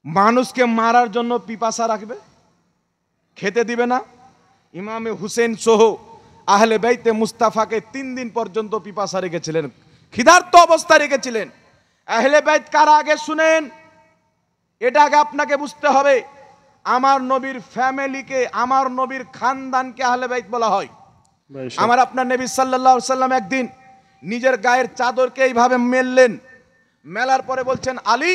মানুষকে মারার জন্য পিপাসা রাখবে, খেতে দিবে না। ইমামে হুসেন সহ আহলে বাইতে মুস্তাফাকে 3 দিন পর্যন্ত পিপাসা রেখেছিলেন, ক্ষিধার্ত অবস্থা রেখেছিলেন। আহলে বাইত কারা আগে শুনেন, এটা আগে আপনাকে বুঝতে হবে। আমার নবীর ফ্যামিলিকে, আমার নবীর খানদানকে আহলে বাইত বলা হয়। আমার আপনার নবী সাল্লাল্লাহু আলাইহি সাল্লাম একদিন নিজের গায়ের চাদরকে এইভাবে মেললেন, মেলার পরে বলছেন আলী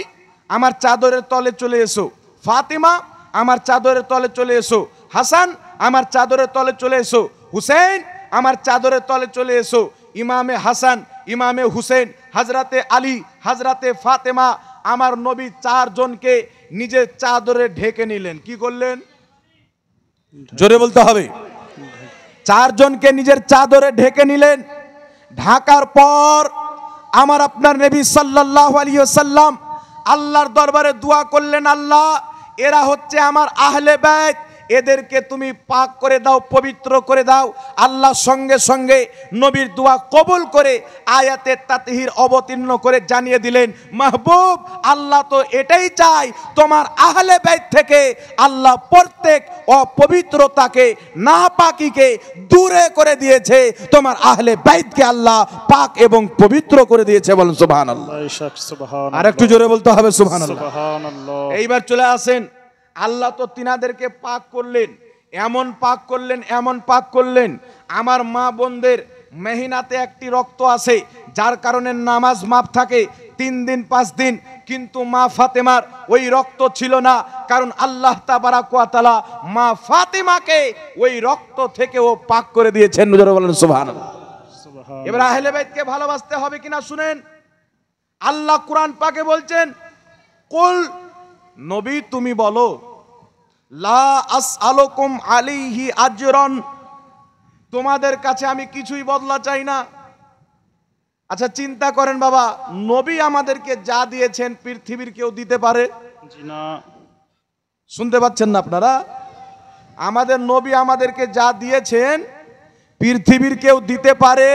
আমার চাদরের তলে চলে এসো, ফাতিমা আমার চাদরের তলে চলে এসো, হাসান আমার চাদরের তলে চলে এসো, হুসেন আমার চাদরের তলে চলে এসো। ইমামে হাসান, ইমামে হুসেন, হযরতে আলী, হযরতে ফাতেমা, আমার নবী 4 জনকে নিজের চাদরে ঢেকে নিলেন। কি করলেন? জোরে বলতে হবে। 4 জনকে নিজের চাদরে ঢেকে নিলেন। ঢাকার পর আমার আপনার নবী সাল্লাল্লাহু আলাইহি ওয়াসাল্লাম আল্লাহর দরবারে দোয়া করলেন, আল্লাহ এরা হচ্ছে আমার আহলে বাইত, এদেরকে তুমি পাক করে দাও, পবিত্র করে দাও। আল্লাহ সঙ্গে সঙ্গে নবীর দোয়া কবুল করে আয়াতে তাতহির অবতীর্ণ করে জানিয়ে দিলেন, মাহবুব আল্লাহ তো এটাই চাই, তোমার আহলে বাইত থেকে আল্লাহ প্রত্যেক অপবিত্রতাকে, নাপাকিকে দূরে করে দিয়েছে, তোমার আহলে বাইতকে আল্লাহ পাক এবং পবিত্র করে দিয়েছে। বলেন সুবহানাল্লাহ। আর একটু জোরে বলতে হবে সুবহানাল্লাহ। এইবার চলে আসেন, আল্লাহ তো তিনাদেরকে পাক করলেন, এমন পাক করলেন, এমন পাক করলেন, আমার মা বোনদের মেহনাতে একটি রক্ত আছে, যার কারণে নামাজ মাপ থাকে 3 দিন 5 দিন, কিন্তু মা ফাতেমার ওই রক্ত ছিল না, কারণ আল্লাহ তাবারাক ওয়া তাআলা মা ফাতেমাকে ওই রক্ত থেকে ও পাক করে দিয়েছেন। বলেন সুবহানাল্লাহ। এবার আহলে বাইতকে ভালোবাসতে হবে কিনা শুনেন। আল্লাহ কুরআন পাকে বলছেন, কুল নবী তুমি বলো, লা আসআলুকুম আলাইহি আজরান, তোমাদের কাছে আমি কিছুই বদলা চাই না। আচ্ছা চিন্তা করেন বাবা, নবী আমাদেরকে যা দিয়েছেন পৃথিবীর কেউ দিতে পারে? জি না। শুনতে পাচ্ছেন না আপনারা? আমাদের নবী আমাদেরকে যা দিয়েছেন পৃথিবীর কেউ দিতে পারে?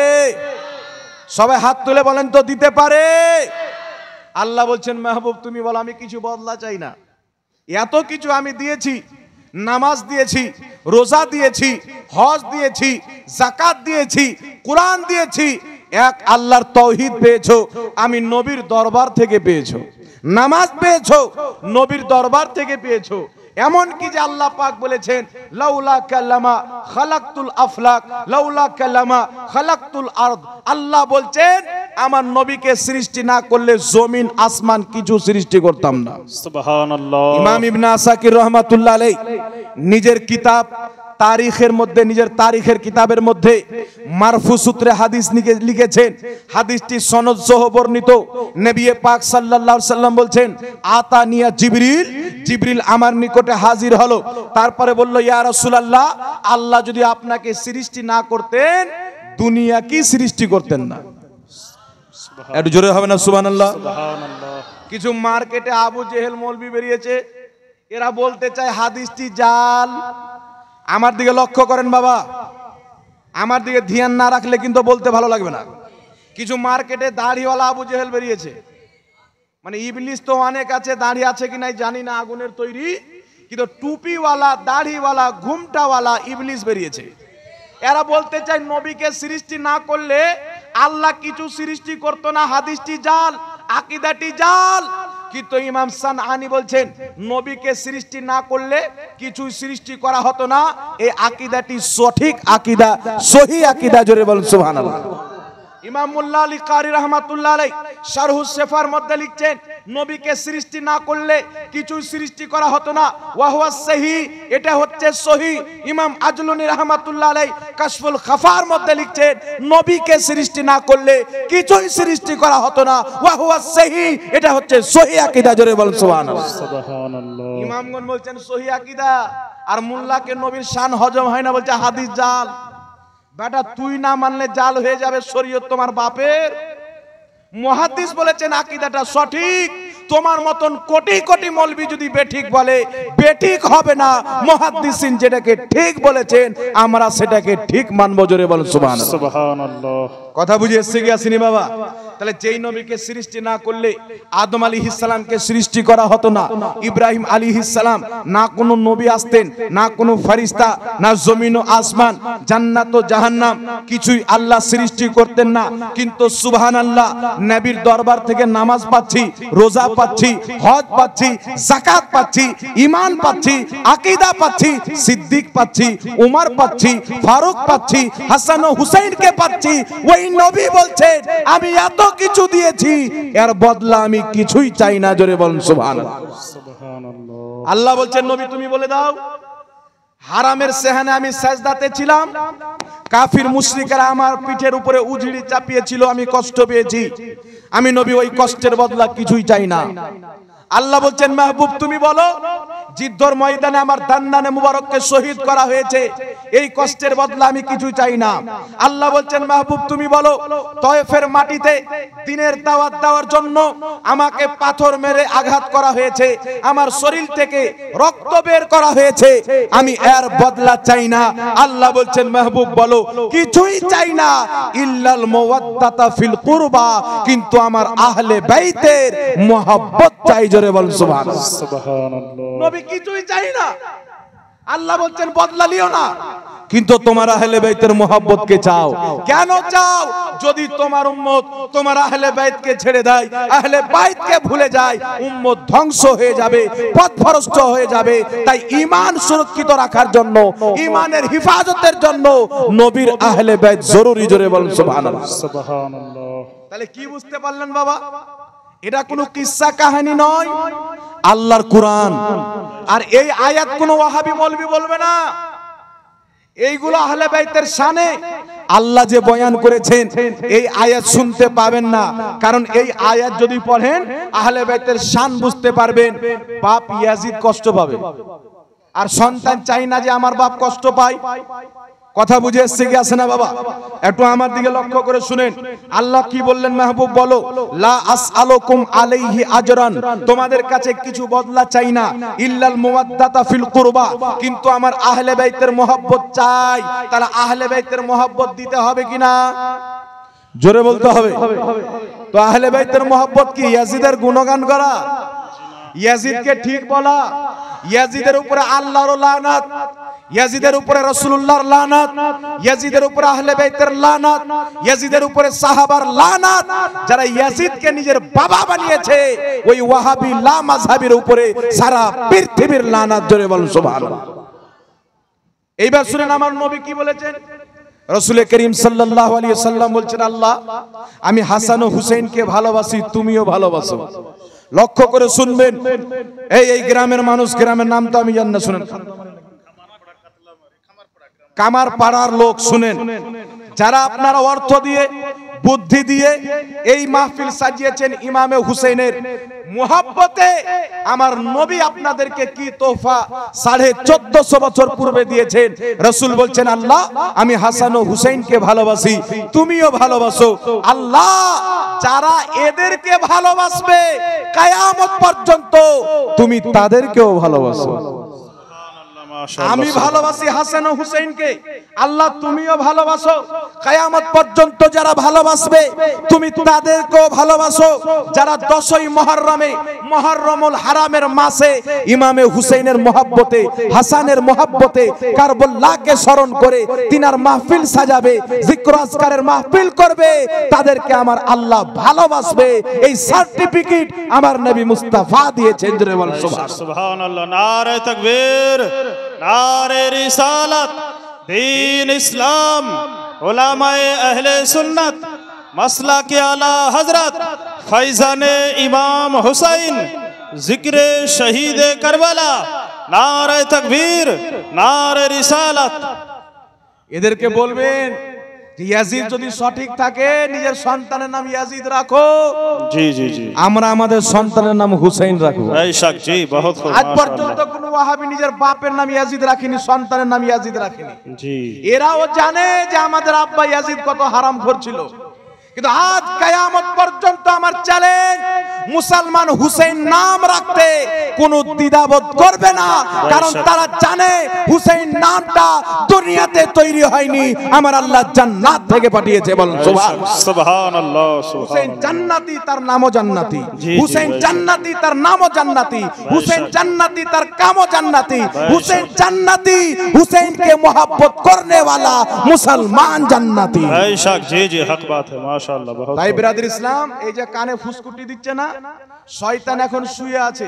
সবাই হাত তুলে বলেন তো, দিতে পারে? আল্লাহ বলছেন, মাহবুব তুমি বলো আমি কিছু বদলা চাই না, এত কিছু আমি দিয়েছি, নামাজ দিয়েছি, রোজা দিয়েছি, হজ দিয়েছি, যাকাত দিয়েছি, কোরআন দিয়েছি, এক আল্লাহর তাওহীদ পেয়েছো, আমি নবীর দরবার থেকে পেয়েছো। নামাজ পেয়েছো, নবীর দরবার থেকে পেয়েছো। এমন কি যে আল্লাহ পাক বলেছেন, লাউলা কাল্লামা খালাকতুল আফলাক লাউলা কাল্লামা খালাকতুল আরদ। আল্লাহ বলছেন আমার নবীকে সৃষ্টি না করলে জমিন আসমান কিছু সৃষ্টি করতাম না। সুবহানাল্লাহ। ইমাম ইবনে আসাকির রাহমাতুল্লাহ আলাইহি নিজের কিতাব তারিখের মধ্যে, নিজের তারিখের কিতাবের মধ্যে মারফু সূত্রে হাদিস লিখেছেন। হাদিসটি সনদ সহ বর্ণিত। নবী পাক সাল্লাল্লাহু আলাইহি সাল্লাম বলছেন, আতানিয়া জিবরিল, জিবরিল আমার নিকটে হাজির হলো, তারপরে বলল, ইয়া রাসূলুল্লাহ আল্লাহ যদি আপনাকে সৃষ্টি না করতেন দুনিয়া কি সৃষ্টি করতেন না। একটু জোরে হবে না সুবহানাল্লাহ? সুবহানাল্লাহ। কিছু মার্কেটে আবু জেহেল মৌলবি বেরিয়েছে, এরা বলতে চায় হাদিসটি জাল। আমার দিকে লক্ষ্য করেন বাবা, আমার দিকে ধ্যান না রাখলে কিন্তু বলতে ভালো লাগবে না। কিছু মার্কেটে দাড়িওয়ালা আবু জেহেল বেরিয়েছে, মানে ইবলিস তো অনেক আছে, দাড়ি আছে কি নাই জানি না, আগুনের তৈরি, কিন্তু টুপিওয়ালা, দাড়িওয়ালা, ঘুমটাওয়ালা ইবলিস বেরিয়েছে। এরা বলতে চায় নবীকে সৃষ্টি না করলে আল্লাহ কিছু সৃষ্টি করতো না, হাদিসটি জাল, আকীদাটি জাল। কিন্তু ইমাম সানআনী বলছেন নবীকে সৃষ্টি না করলে কিছু সৃষ্টি করা হতো না, এই আকীদাটি সঠিক আকীদা, সহিহ আকীদা। জোরে বলুন সুবহানাল্লাহ। ইমাম মোল্লা আলী কারি রাহমাতুল্লাহ আলাইহি শারহুস সিফার মধ্যে লিখছেন, নবীকে সৃষ্টি না করলে কিছু সৃষ্টি করা হতো না, ওয়া হুয়া সহিহ, এটা হচ্ছে সহিহ। ইমাম আজলুনী রাহমাতুল্লাহ আলাইহি কাশফুল খাফার মধ্যে লিখছেন, নবীকে সৃষ্টি না করলে কিছুই সৃষ্টি করা হতো না, ওয়া হুয়া সহিহ, এটা হচ্ছে সহিহ আকীদা। জোরে বলুন সুবহানাল্লাহ। সুবহানাল্লাহ। ইমামগণ বলছেন সহিহ আকীদা, আর মোল্লাকে নবীর শান হজম হয় না বলছে হাদিস জাল। বেটা তুই না মানলে জাল হয়ে যাবে শরীয়ত তোমার বাপের। মুহাদ্দিস বলেছেন আকীদাটা সঠিক, তোমার মতন কোটি কোটি মৌলবি যদি বেঠিক বলে বেঠিক হবে না, মুহাদ্দিসিন যেটাকে ঠিক বলেছেন আমরা সেটাকে ঠিক মানবো। জোরে বলুন সুবহানাল্লাহ। সুবহানাল্লাহ। কথা বুঝে এসছে কি আসেনি বাবা? তাহলে যেই নবীকে সৃষ্টি না করলে আদম আলাইহিস সালামকে সৃষ্টি করা হতো না, ইব্রাহিম আলাইহিস সালাম, না কোনো নবী আসতেন, না কোনো ফেরেশতা, না জমিন ও আসমান, জান্নাত ও জাহান্নাম কিছুই আল্লাহ সৃষ্টি করতেন না। কিন্তু সুবহানাল্লাহ, নবীর দরবার থেকে নামাজ পাচ্ছি, রোজা পাচ্ছি, হজ পাচ্ছি, যাকাত পাচ্ছি, ঈমান পাচ্ছি, আকীদা পাচ্ছি, সিদ্দিক পাচ্ছি, উমর পাচ্ছি, ফারুক পাচ্ছি, হাসান ও হুসাইনকে পাচ্ছি। ওই নবী বলছেন আমি এত কিছু দিয়েছি, এর বদলা আমি কিছুই চাই না। জোরে বলুন সুবহানাল্লাহ। সুবহানাল্লাহ। আল্লাহ বলছেন নবী তুমি বলে দাও, হারামের সেহানে আমি সাজদাতে ছিলাম, কাফির মুশরিকরা আমার পিঠের উপরে উজড়ি চাপিয়েছিল, আমি কষ্ট পেয়েছি, আমি নবী ওই কষ্টের বদলা কিছুই চাই না। আল্লাহ বলছেন মাহবুব তুমি বলো, যুদ্ধের ময়দানে আমার দান্নানে মুবারককে শহীদ করা হয়েছে, এই কষ্টের বদলা আমি কিছু চাই না। আল্লাহ বলছেন মাহবুব তুমি বলো, তয়েফের মাটিতে দ্বীনের দাওয়াত দেওয়ার জন্য আমাকে পাথর মেরে আঘাত করা হয়েছে, আমার শরীর থেকে রক্ত বের করা হয়েছে, আমি এর বদলা চাই না। আল্লাহ বলছেন মাহবুব বলো, কিছুই চাই না ইল্লাল মাওয়াদ্দাতা ফিল কুরবা, কিন্তু আমার আহলে বাইতের মুহাব্বত চাই। জোরে বল সুবহানাল্লাহ। সুবহানাল্লাহ। নবী কিছুই চাই না, আল্লাহ বলছেন বদলা লিও না, কিন্তু তোমার আহলে বাইতের মুহাব্বতকে চাও। কেন চাও? যদি তোমার উম্মত তোমার আহলে বাইতকে ছেড়ে দেয়, আহলে বাইতকে ভুলে যায়, উম্মত ধ্বংস হয়ে যাবে, পথভ্রষ্ট হয়ে যাবে। তাই ঈমান সুরক্ষিত রাখার জন্য, ঈমানের হিফাজতের জন্য নবীর আহলে বাইত জরুরি। জোরে বলুন সুবহানাল্লাহ। সুবহানাল্লাহ। তাহলে কি বুঝতে পারলেন বাবা? এটা কোনো কিস্সা কাহিনী নয়, আল্লাহর কুরআন। আর এই আয়াত কোনো ওয়াহাবি মৌলবি বলবে না, এইগুলো আহলে বাইতের শানে আল্লাহ যে বয়ান করেছেন, এই আয়াত শুনতে পাবেন না। কারণ এই আয়াত যদি পড়েন আহলে বাইতের শান বুঝতে পারবেন। বাপ ইয়াজিদ কষ্ট পাবে, আর সন্তান চাই না যে আমার বাপ কষ্ট পায়। কথা বুঝে এসছে কি আসে না বাবা? একটু আমার দিকে লক্ষ্য করে শুনেন, আল্লাহ কি বললেন মাহবুব বলো, লা আসআলুকুম আলাইহি আজরান, তোমাদের কাছে কিছু বদলা চাই না, ইল্লাল মাওয়াদ্দাতা ফিল কুরবা, কিন্তু আমার আহলে বাইতের মহব্বত চাই। তাহলে আহলে বাইতের মহব্বত দিতে হবে কিনা? জোরে বলতে হবে। তো আহলে বাইতের মহব্বত কি ইয়াজিদের গুণগান করা, ইয়াজিদকে ঠিক বলা, ইয়াজিদের উপরে আল্লাহর লানাত, ইয়াজিদের উপরে রাসূলুল্লাহর লানাত, ইয়াজিদের উপরে আহলে বাইতের লানাত, ইয়াজিদের উপরে সাহাবার লানাত। যারা ইয়াজিদকে নিজের বাবা বানিয়েছে, ওই ওয়াহাবি লা মাযহাবের উপরে সারা পৃথিবীর লানাত। জোরে বলুন সুবহানাল্লাহ। এইবার শুনেন আমার নবী কি বলেছেন। রাসূল করিম সাল্লাল্লাহু আলাইহি ওয়াসাল্লাম বলছেন, আল্লাহ আমি হাসান ও হুসাইনকে ভালোবাসি, তুমিও ভালোবাসো। লক্ষ্য করে শুনবেন, এই গ্রামের মানুষ, গ্রামের নাম তো আমি জানি না, শুনেন, কামার পাড়ার লোক শুনেন, যারা আপনারা অর্থ দিয়ে বুদ্ধি দিয়ে এই মাহফিল সাজিয়েছেন ইমামে হুসেনের মুহাব্বতে, আমার নবী আপনাদেরকে কি তোহফা 1450 বছর পূর্বে দিয়েছেন। রাসূল বলছেন, আল্লাহ আমি হাসান ও হুসাইনকে ভালোবাসি, তুমিও ভালোবাসো। আল্লাহ যারা এদেরকে ভালোবাসবে কিয়ামত পর্যন্ত, তুমি তাদেরকেও ভালোবাসো। আমি ভালোবাসি হাসান ও হুসাইনকে, আল্লাহ তুমিও ভালোবাসো। কিয়ামত পর্যন্ত যারা ভালোবাসবে, তুমি তাদেরকেও ভালোবাসো। যারা 10ই মুহররমে, মুহররমুল হারামের মাসে ইমামে হুসাইনের মহব্বতে, হাসানের মহব্বতে কারবালাকে স্মরণ করে তিনার মাহফিল সাজাবে, জিক্র আজকারের মাহফিল করবে, তাদেরকে আমার আল্লাহ ভালোবাসবে। এই সার্টিফিকেট আমার নবী মুস্তাফা দিয়েছেন। জোরে বল সুবহানাল্লাহ। নারে তাকবীর, নারে রিসালাত, दीन इस्लाम, उलामाए अहले सुन्नत, मसलके आला हजरत फैजाने इमाम हुसैन, जिक्रे शहीद करबला, नारे तकबीर, नारे रिसालत। এদেরকে বলবেন ইয়াজিদ যদি সঠিক থাকে নিজের সন্তানের নাম ইয়াজিদ রাখো। জি জি জি, আমরা আমাদের সন্তানের নাম হুসাইন রাখবো। বেশক জি, বহুত খুব। আজ পর্যন্ত কোন ওয়াহাবি নিজের বাপের নাম ইয়াজিদ রাখেনি, সন্তানের নাম ইয়াজিদ রাখেনি। জি, এরাও জানে যে আমাদের আব্বা ইয়াজিদ কত হারামখোর ছিল, কিন্তু আজ কিয়ামত পর্যন্ত আমার চ্যালেঞ্জ, মুসলমান হুসেন নাম রাখতে কোনো দ্বিধাবোধ করবে না, কারণ তারা জানে হুসেন নামটা দুনিয়াতে তৈরি হয়নি, আমার আল্লাহ জান্নাত থেকে পাঠিয়েছে। বলুন সুবহানাল্লাহ। হুসেন জান্নাতি, তার নামও জান্নাতি। হুসেন জান্নাতি, তার নামও জান্নাতি। হুসেন জান্নাতি, তার কামও জান্নাতি। হুসেন জান্নাতি, হুসেনকে मोहब्बत करने वाला मुसलमान জান্নাতি। बेशक जी जी, हक बात है, माशाअल्लाह, बहुत। তাই ব্রাদার ইসলাম, এই যে কানে ফুসকুটি দিচ্ছে না, শয়তান এখন শুয়ে আছে।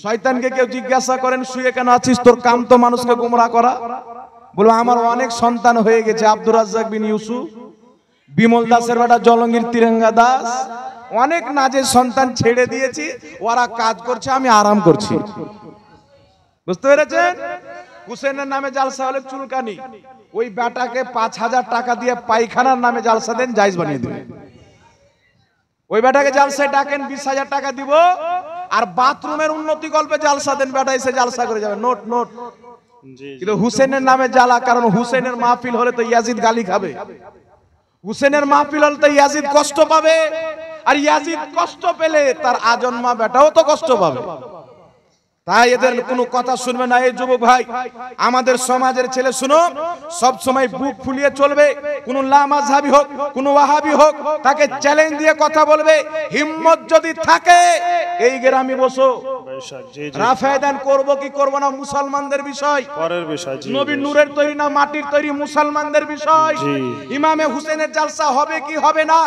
শয়তানকে কেউ জিজ্ঞাসা করেন শুয়ে কেন আছিস, তোর কাম তো মানুষকে গোমরাহ করা। বলো আমার অনেক সন্তান হয়ে গেছে, আব্দুর রাজ্জাক বিন ইউসুফ, বিমল দাসের বেটা জলঙ্গির তিরঙ্গা দাস, অনেক নাজের সন্তান ছেড়ে দিয়েছি, ওরা কাজ করছে, আমি আরাম করছি। বুঝতে পেরেছেন? হুসেনের নামে জালসা হলে চুলকানি, ওই বেটাকে 5000 টাকা দিয়ে পায়খানার নামে জালসা দেন, জায়েজ বানিয়ে দেবেন। ওই বেটাকে জালসায় ডাকেন, 20000 টাকা দিব, আর বাথরুমের উন্নতি গল্পে জালসা দেন, বেটা এসে জালসা করে যাবে, নোট নোট। কিন্তু হুসেনের নামে জ্বালা, কারণ হুসেনের মাহফিল হলে তো ইয়াজিদ গালি খাবে, হুসেনের মাহফিল হলে তো ইয়াজিদ কষ্ট পাবে, আর ইয়াজিদ কষ্ট পেলে তার আজন্মা বেটাও তো কষ্ট পাবে। তাই এদের কোনো কথা শুনবে না। এই যুবক ভাই, আমাদের সমাজের ছেলে শুনো, সব সময় বুক ফুলিয়ে চলবে। কোন লামাযহাবী হোক, কোন ওয়াহাবী হোক, তাকে চ্যালেঞ্জ দিয়ে কথা বলবে। হিম্মত যদি থাকে এই গ্রামে বসো, রাফায়দান করব কি করব না মুসলমানদের বিষয়, পরের বিষয়। নবীর নূরের তৈরি না মাটির তৈরি মুসলমানদের বিষয়। ইমামে হুসেনের জালসা হবে কি হবে না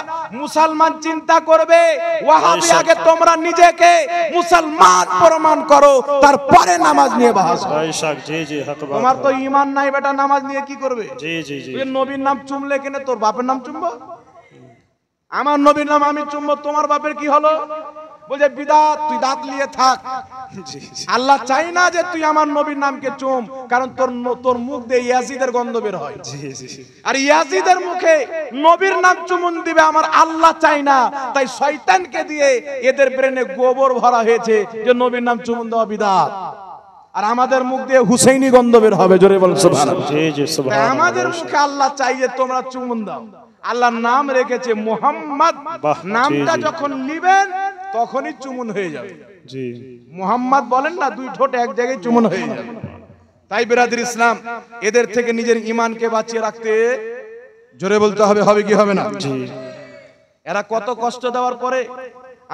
মুসলমান চিন্তা করবে। ওয়াহাবী আগে তোমরা নিজেকে মুসলমান প্রমাণ করো, তারপরে নামাজ নিয়ে বাহাস। তোমার তো ঈমান নাই বেটা, নামাজ নিয়ে কি করবে? তুই নবীর নাম চুমলে কেনে তোর বাপের নাম চুমবো? আমার নবীর নাম আমি চুমবো, তোমার বাপের কি হলো? বলছে বিদাত, তুই দাঁত নিয়ে থাক। আল্লাহ চাই না যে তুই আমার নবীর নামকে চুম, কারণ তোর মুখ দিয়ে ইয়াজিদের গন্ধ বের হয়, আর ইয়াজিদের মুখে নবীর নাম চুমুন দিবে আমার আল্লাহ চাই না। তাই শয়তানকে দিয়ে এদের ব্রেনে গোবর ভরা হয়েছে যে নবীর নাম চুমুন দেওয়া বিদাত, আর আমাদের মুখ দিয়ে হুসেইনি গন্ধ বের হবে। জোরে বলেন সুবহানাল্লাহ। আমাদের মুখে আল্লাহ চাই যে তোমরা চুমুন দাও। আল্লাহর নাম রেখেছে মুহাম্মদ, নামটা যখন নিবেন তখনই চুমুন হয়ে যাবে। জি, মুহাম্মদ বলেন না, দুই ঠোঁট এক জায়গায় চুমুন হয়ে যাবে। তাই বিরাদর ইসলাম, এদের থেকে নিজের ঈমানকে বাঁচিয়ে রাখতে জোরে বলতে হবে, হবে কি হবে না? জি। এরা কত কষ্ট দেওয়ার পরে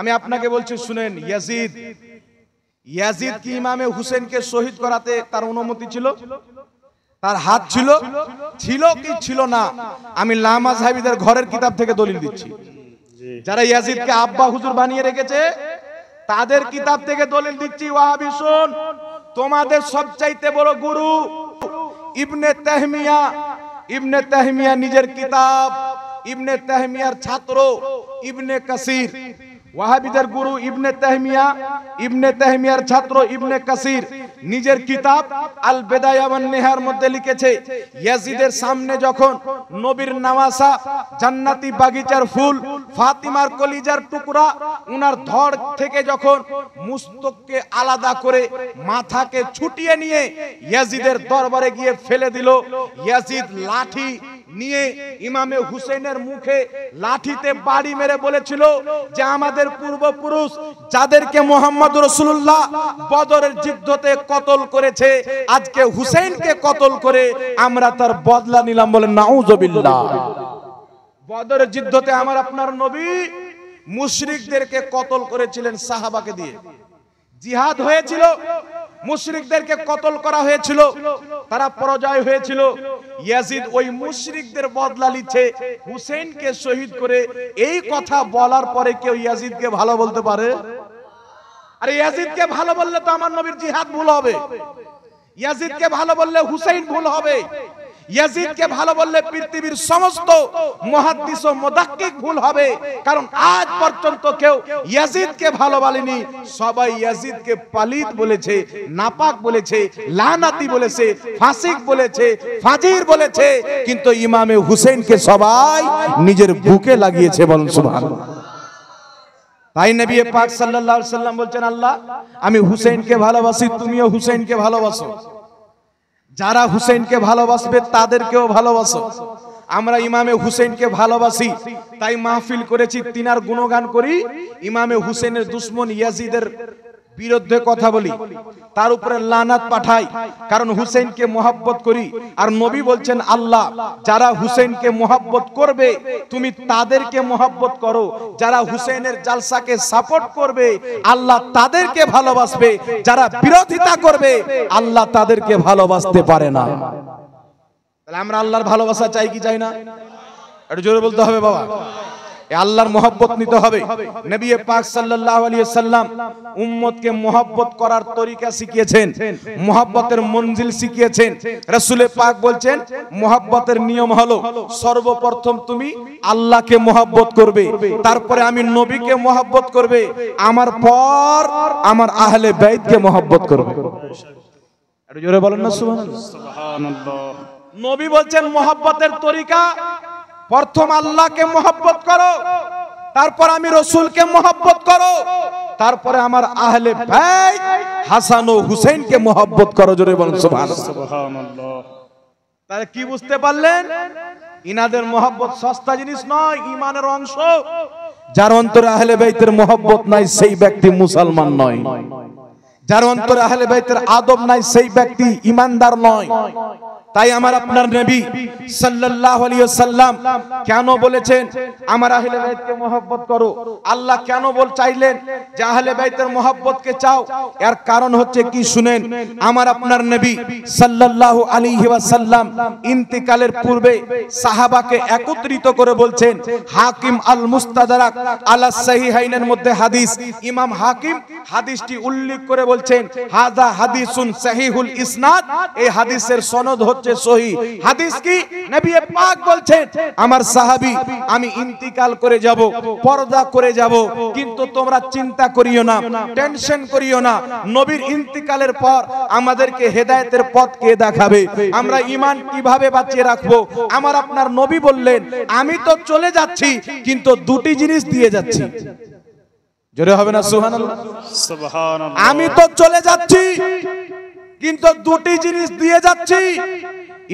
আমি আপনাকে বলছি শুনেন, ইয়াজিদ কি ইমামে হুসেনকে শহীদ করাতে তার অনুমতি ছিল? তার হাত ছিল? ছিল কি ছিল না? আমি লামাযহাবীদের ঘরের কিতাব থেকে দলিল দিচ্ছি। যারা ইয়াজিদকে আব্বা হুজুর বানিয়ে রেখেছে তাদের কিতাব থেকে দলিল দিচ্ছি। ওয়াহাবী শুন, তোমাদের সবচাইতে বড় গুরু ইবনে তাহমিয়া। ইবনে তাহমিয়া নিজের কিতাব, ইবনে তাহমিয়ার ছাত্র ইবনে কাসির। ওয়াহাবীদের গুরু ইবনে তাহমিয়া, ইবনে তাহমিয়ার ছাত্র ইবনে কাসির নিজের কিতাব আল বিদায়া ওয়ান নিহার মধ্যে লিখেছে, ইয়াজিদের সামনে যখন নবীর নাওয়াসা, জান্নাতি বাগিচার ফুল, ফাতিমার কলিজার টুকরা, উনার ধড় থেকে যখন মুস্তককে আলাদা করে মাথাকে ছুটিয়ে নিয়ে ইয়াজিদের দরবারে গিয়ে ফেলে দিল, ইয়াজিদ লাঠি নিয়ে ইমামে হুসেনের মুখে লাঠিতে বাড়ি মেরে বলেছিল যে আমাদের পূর্বপুরুষ যাদেরকে মুহাম্মদ রাসূলুল্লাহ বদরের যুদ্ধতে কতল করেছে, আজকে হুসেনকে কতল করে আমরা তার বদলা নিলাম। বলেন নাউযুবিল্লাহ। বদরের যুদ্ধতে আমার আপনার নবী মুশরিকদেরকে কতল করেছিলেন সাহাবাকে দিয়ে। জিহাদ হয়েছিল, মুশরিকদেরকে কতল করা হয়েছিল, তারা পরাজয় হয়েছিল। ইয়াজিদ ওই মুশরিকদের বদলা নিচ্ছে হুসেনকে শহীদ করে। এই কথা বলার পরে কেউ ইয়াজিদকে ভালো বলতে পারে? আরে ইয়াজিদকে ভালো বললে তো আমার নবীর জিহাদ ভুল হবে, ইয়াজিদকে ভালো বললে হুসেন ভুল হবে, ইয়াজিদকে ভালো বললে পৃথিবীর সমস্ত মুহাদ্দিস ও মুদাক্কিক ভুল হবে। কারণ আজ পর্যন্ত কেউ ইয়াজিদকে ভালো বলেনি, সবাই ইয়াজিদকে পালিত বলেছে, নাপাক বলেছে, লানাতি বলেছে, ফাসিক বলেছে, ফাজির বলেছে, কিন্তু ইমামে হুসেনকে সবাই নিজের বুকে লাগিয়েছে। বলেন সুবহানাল্লাহ। তাই নবী পাক সাল্লাল্লাহু আলাইহি সাল্লাম বলছেন, আল্লাহ আমি হুসেনকে ভালোবাসি, তুমিও হুসেনকে ভালোবাসো। যারা হুসেনকে ভালোবাসবে তাদেরকেও ভালোবাসো। আমরা ইমামে হুসেনকে ভালোবাসি, তাই মাহফিল করেছি, তিনার গুণগান করি, ইমামে হুসেনের দুশমন ইয়াজিদের বিরুদ্ধে কথা বলি, তার উপরে লানাত পাঠাই, কারণ হুসেনকে মোহাব্বত করি। আর নবী বলছেন, আল্লাহ যারা হুসেনকে মোহাব্বত করবে তুমি তাদেরকে মোহাব্বত করো, যারা হুসেনের জালসাকে সাপোর্ট করবে আল্লাহ তাদেরকে ভালোবাসবে, যারা বিরোধিতা করবে আল্লাহ তাদেরকে ভালোবাসতে পারে না। তাহলে আমরা আল্লাহর ভালোবাসা চাই কি চাই না? একটু জোরে বলতে হবে বাবা। আল্লাহর মোহাব্বত নিতে হবে। নবী পাক সাল্লাল্লাহু আলাইহি ওয়াসাল্লাম উম্মতকে মোহাব্বত করার তরিকা শিখিয়েছেন, মোহাব্বতের মঞ্জিল শিখিয়েছেন। রাসূল পাক বলছেন মোহাব্বতের নিয়ম হলো সর্বপ্রথম তুমি আল্লাহকে মোহাব্বত করবে, তারপরে আমি নবীকে মোহাব্বত করবে, আমার পর আমার আহলে বাইতকে মোহাব্বত করবে। একটু জোরে বলেন না সুবহানাল্লাহ। নবী বলছেন মোহাব্বতের তরিকা প্রথম আল্লাহকে মোহাব্বত করো, তারপর আমি রসুলকে মহব্বত করো, তারপরে আমার আহলে বাইত হাসান ও হুসেনকে মহব্বত করো। জোরে বলুন সুবহানাল্লাহ। সুবহানাল্লাহ। তাহলে কি বুঝতে পারলেন? ইনাদের মহব্বত সস্তা জিনিস নয়, ঈমানের অংশ। যার অন্তরে আহলে বাইতের মহব্বত নাই সেই ব্যক্তি মুসলমান নয়। যার অন্তরে আহলে বাইতের আদব নাই সেই ব্যক্তি ঈমানদার নয়। তাই আমার আপনার নবী সাল্লাল্লাহু আলাইহি ওয়াসাল্লাম কেন বলেছেন আমার আহলে বাইতকে মহব্বত করো? আল্লাহ কেন চাইলেন যে আহলে বাইতের মহব্বতকে চাও? এর কারণ হচ্ছে কি শুনেন। আমার আপনার নবী সাল্লাল্লাহু আলাইহি ওয়াসাল্লাম ইন্তিকালের পূর্বে সাহাবাকে একত্রিত করে বলছেন, হাকিম আল মুস্তাদরাক আলা সাহিহাইনের মধ্যে হাদিস, ইমাম হাকিম হাদিসটি উল্লেখ করে বলছেন, হাযা হাদিসুন সহিহুল ইসনাদ, এই হাদিসের সনদ হচ্ছে সহিহ। হাদিস কি? নবী পাক বলছেন, আমার সাহাবী আমি ইন্তিকাল করে যাব, পর্দা করে যাব, কিন্তু তোমরা চিন্তা করিও না, টেনশন করিও না, নবীর ইন্তিকালের পর আমাদেরকে হেদায়েতের পথ কে দেখাবে, আমরা ঈমান কিভাবে বাঁচিয়ে রাখবো? আমার আপনার নবী বললেন, আমি তো চলে যাচ্ছি কিন্তু দুটি জিনিস দিয়ে যাচ্ছি। জোরে হবে না সুবহানাল্লাহ? সুবহানাল্লাহ। আমি তো চলে যাচ্ছি কিন্তু দুটি জিনিস দিয়ে যাচ্ছি।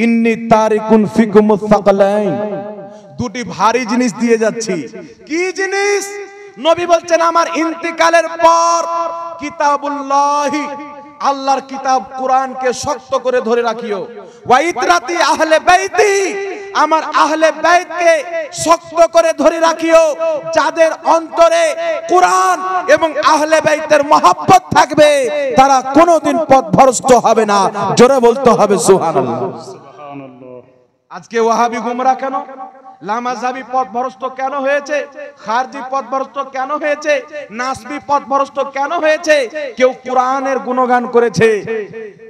ইন্নী তারিকুন ফিকুমুস সাকালাইন, দুটি ভারী জিনিস দিয়ে যাচ্ছি। কি জিনিস? নবী বলছেন, আমার ইন্তিকালের পর কিতাবুল্লাহি, আল্লাহর কিতাব কোরআনকে শক্ত করে ধরে রাখিও। ওয়া ইতরাতি আহলে বাইতি, আমার আহলে বাইতকে শক্ত করে ধরে রাখিও। যাদের অন্তরে কোরআন এবং আহলে বাইতের মহব্বত থাকবে তারা কোনোদিন পথভ্রষ্ট হবে না। জোরে বলতে হবে সুবহানাল্লাহ। সুবহানাল্লাহ। আজকে ওয়াহাবি গুমরা কেন? লামাযাবি পথভ্রষ্ট কেন হয়েছে? খারজি পথভ্রষ্ট কেন হয়েছে? নাসবি পথভ্রষ্ট কেন হয়েছে? কেউ কোরআনের গুণগান করেছে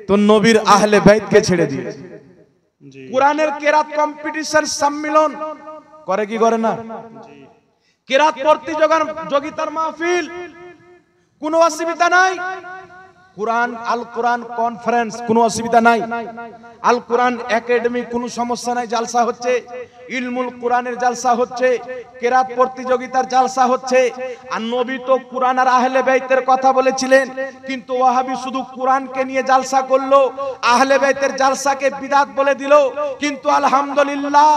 তো নবীর আহলে বাইতকে ছেড়ে দিয়েছে। কোরআনের কেরাত কম্পিটিশন সম্মেলন করে কি করে না? কেরাত প্রতিযোগিতার মাহফিল, কোনো অসুবিধা নাই। কোরআন আল কোরআন কনফারেন্স, কোনো অসুবিধা নাই। আল কোরআন একাডেমি, কোনো সমস্যা নাই, জালসা হচ্ছে। ইলমুল কোরআনের জালসা হচ্ছে, কেরাত প্রতিযোগিতার জালসা হচ্ছে। আর নবী তো কোরআন আর আহলে বাইতের কথা বলেছিলেন, কিন্তু ওয়াহাবি শুধু কোরআনকে নিয়ে জালসা করলো, আহলে বাইতের জালসাকে বিদআত বলে দিল। কিন্তু আলহামদুলিল্লাহ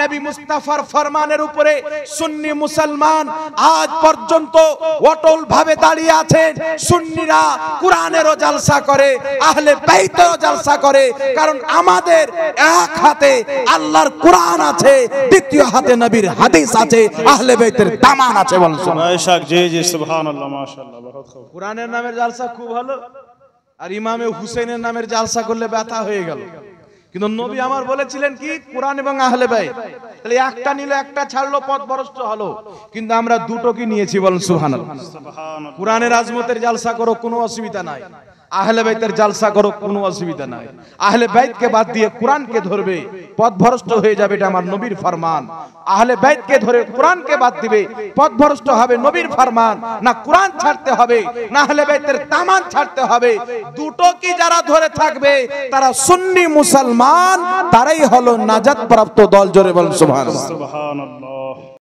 নবী মুস্তাফার ফরমানের উপরে সুন্নি মুসলমান আজ পর্যন্ত অটল ভাবে দাঁড়িয়ে আছেন। সুন্নিরা কোরআনেরও জালসা করে, আহলে বাইতেরও জালসা করে, কারণ আমাদের এক হাতে আল্লাহর কোরআন আছে, দ্বিতীয় হাতে নবীর হাদিস আছে, আহলে বাইতের দামান আছে। বলুন বেশক। জি জি সুবহানাল্লাহ, মাশাআল্লাহ, বহুত খুব। কোরআনের নামের জালসা খুব ভালো, আর ইমামে হুসেনের নামের জালসা করলে ব্যথা হয়ে গেল। কিন্তু নবী আমার বলেছিলেন কি? কোরআন এবং আহলে বাইত। তাহলে একটা নিল, একটা ছাড়লো, পথভ্রষ্ট হলো। কিন্তু আমরা দুটো কি নিয়েছি? বলুন সুবহানাল্লাহ। সুবহানাল্লাহ। কোরআনের আজমতের জালসা করো, কোনো অসুবিধা নাই। আহলে বাইতের জালসা করো, কোনো অসুবিধা নাই। আহলে বাইতকে বাদ দিয়ে কোরআনকে ধরবে, পথভ্রষ্ট হয়ে যাবে, এটা আমার নবীর ফরমান। আহলে বাইতকে ধরে কোরআনকে বাদ দিবে, পথভ্রষ্ট হবে, নবীর ফরমান। না কোরআন ছাড়তে হবে, না আহলে বাইতের দামান ছাড়তে হবে। দুটো কি যারা ধরে থাকবে তারা সুন্নি মুসলমান, তারাই হলো নাজাত প্রাপ্ত দল। জোরে বলুন সুবহানাল্লাহ। সুবহানাল্লাহ।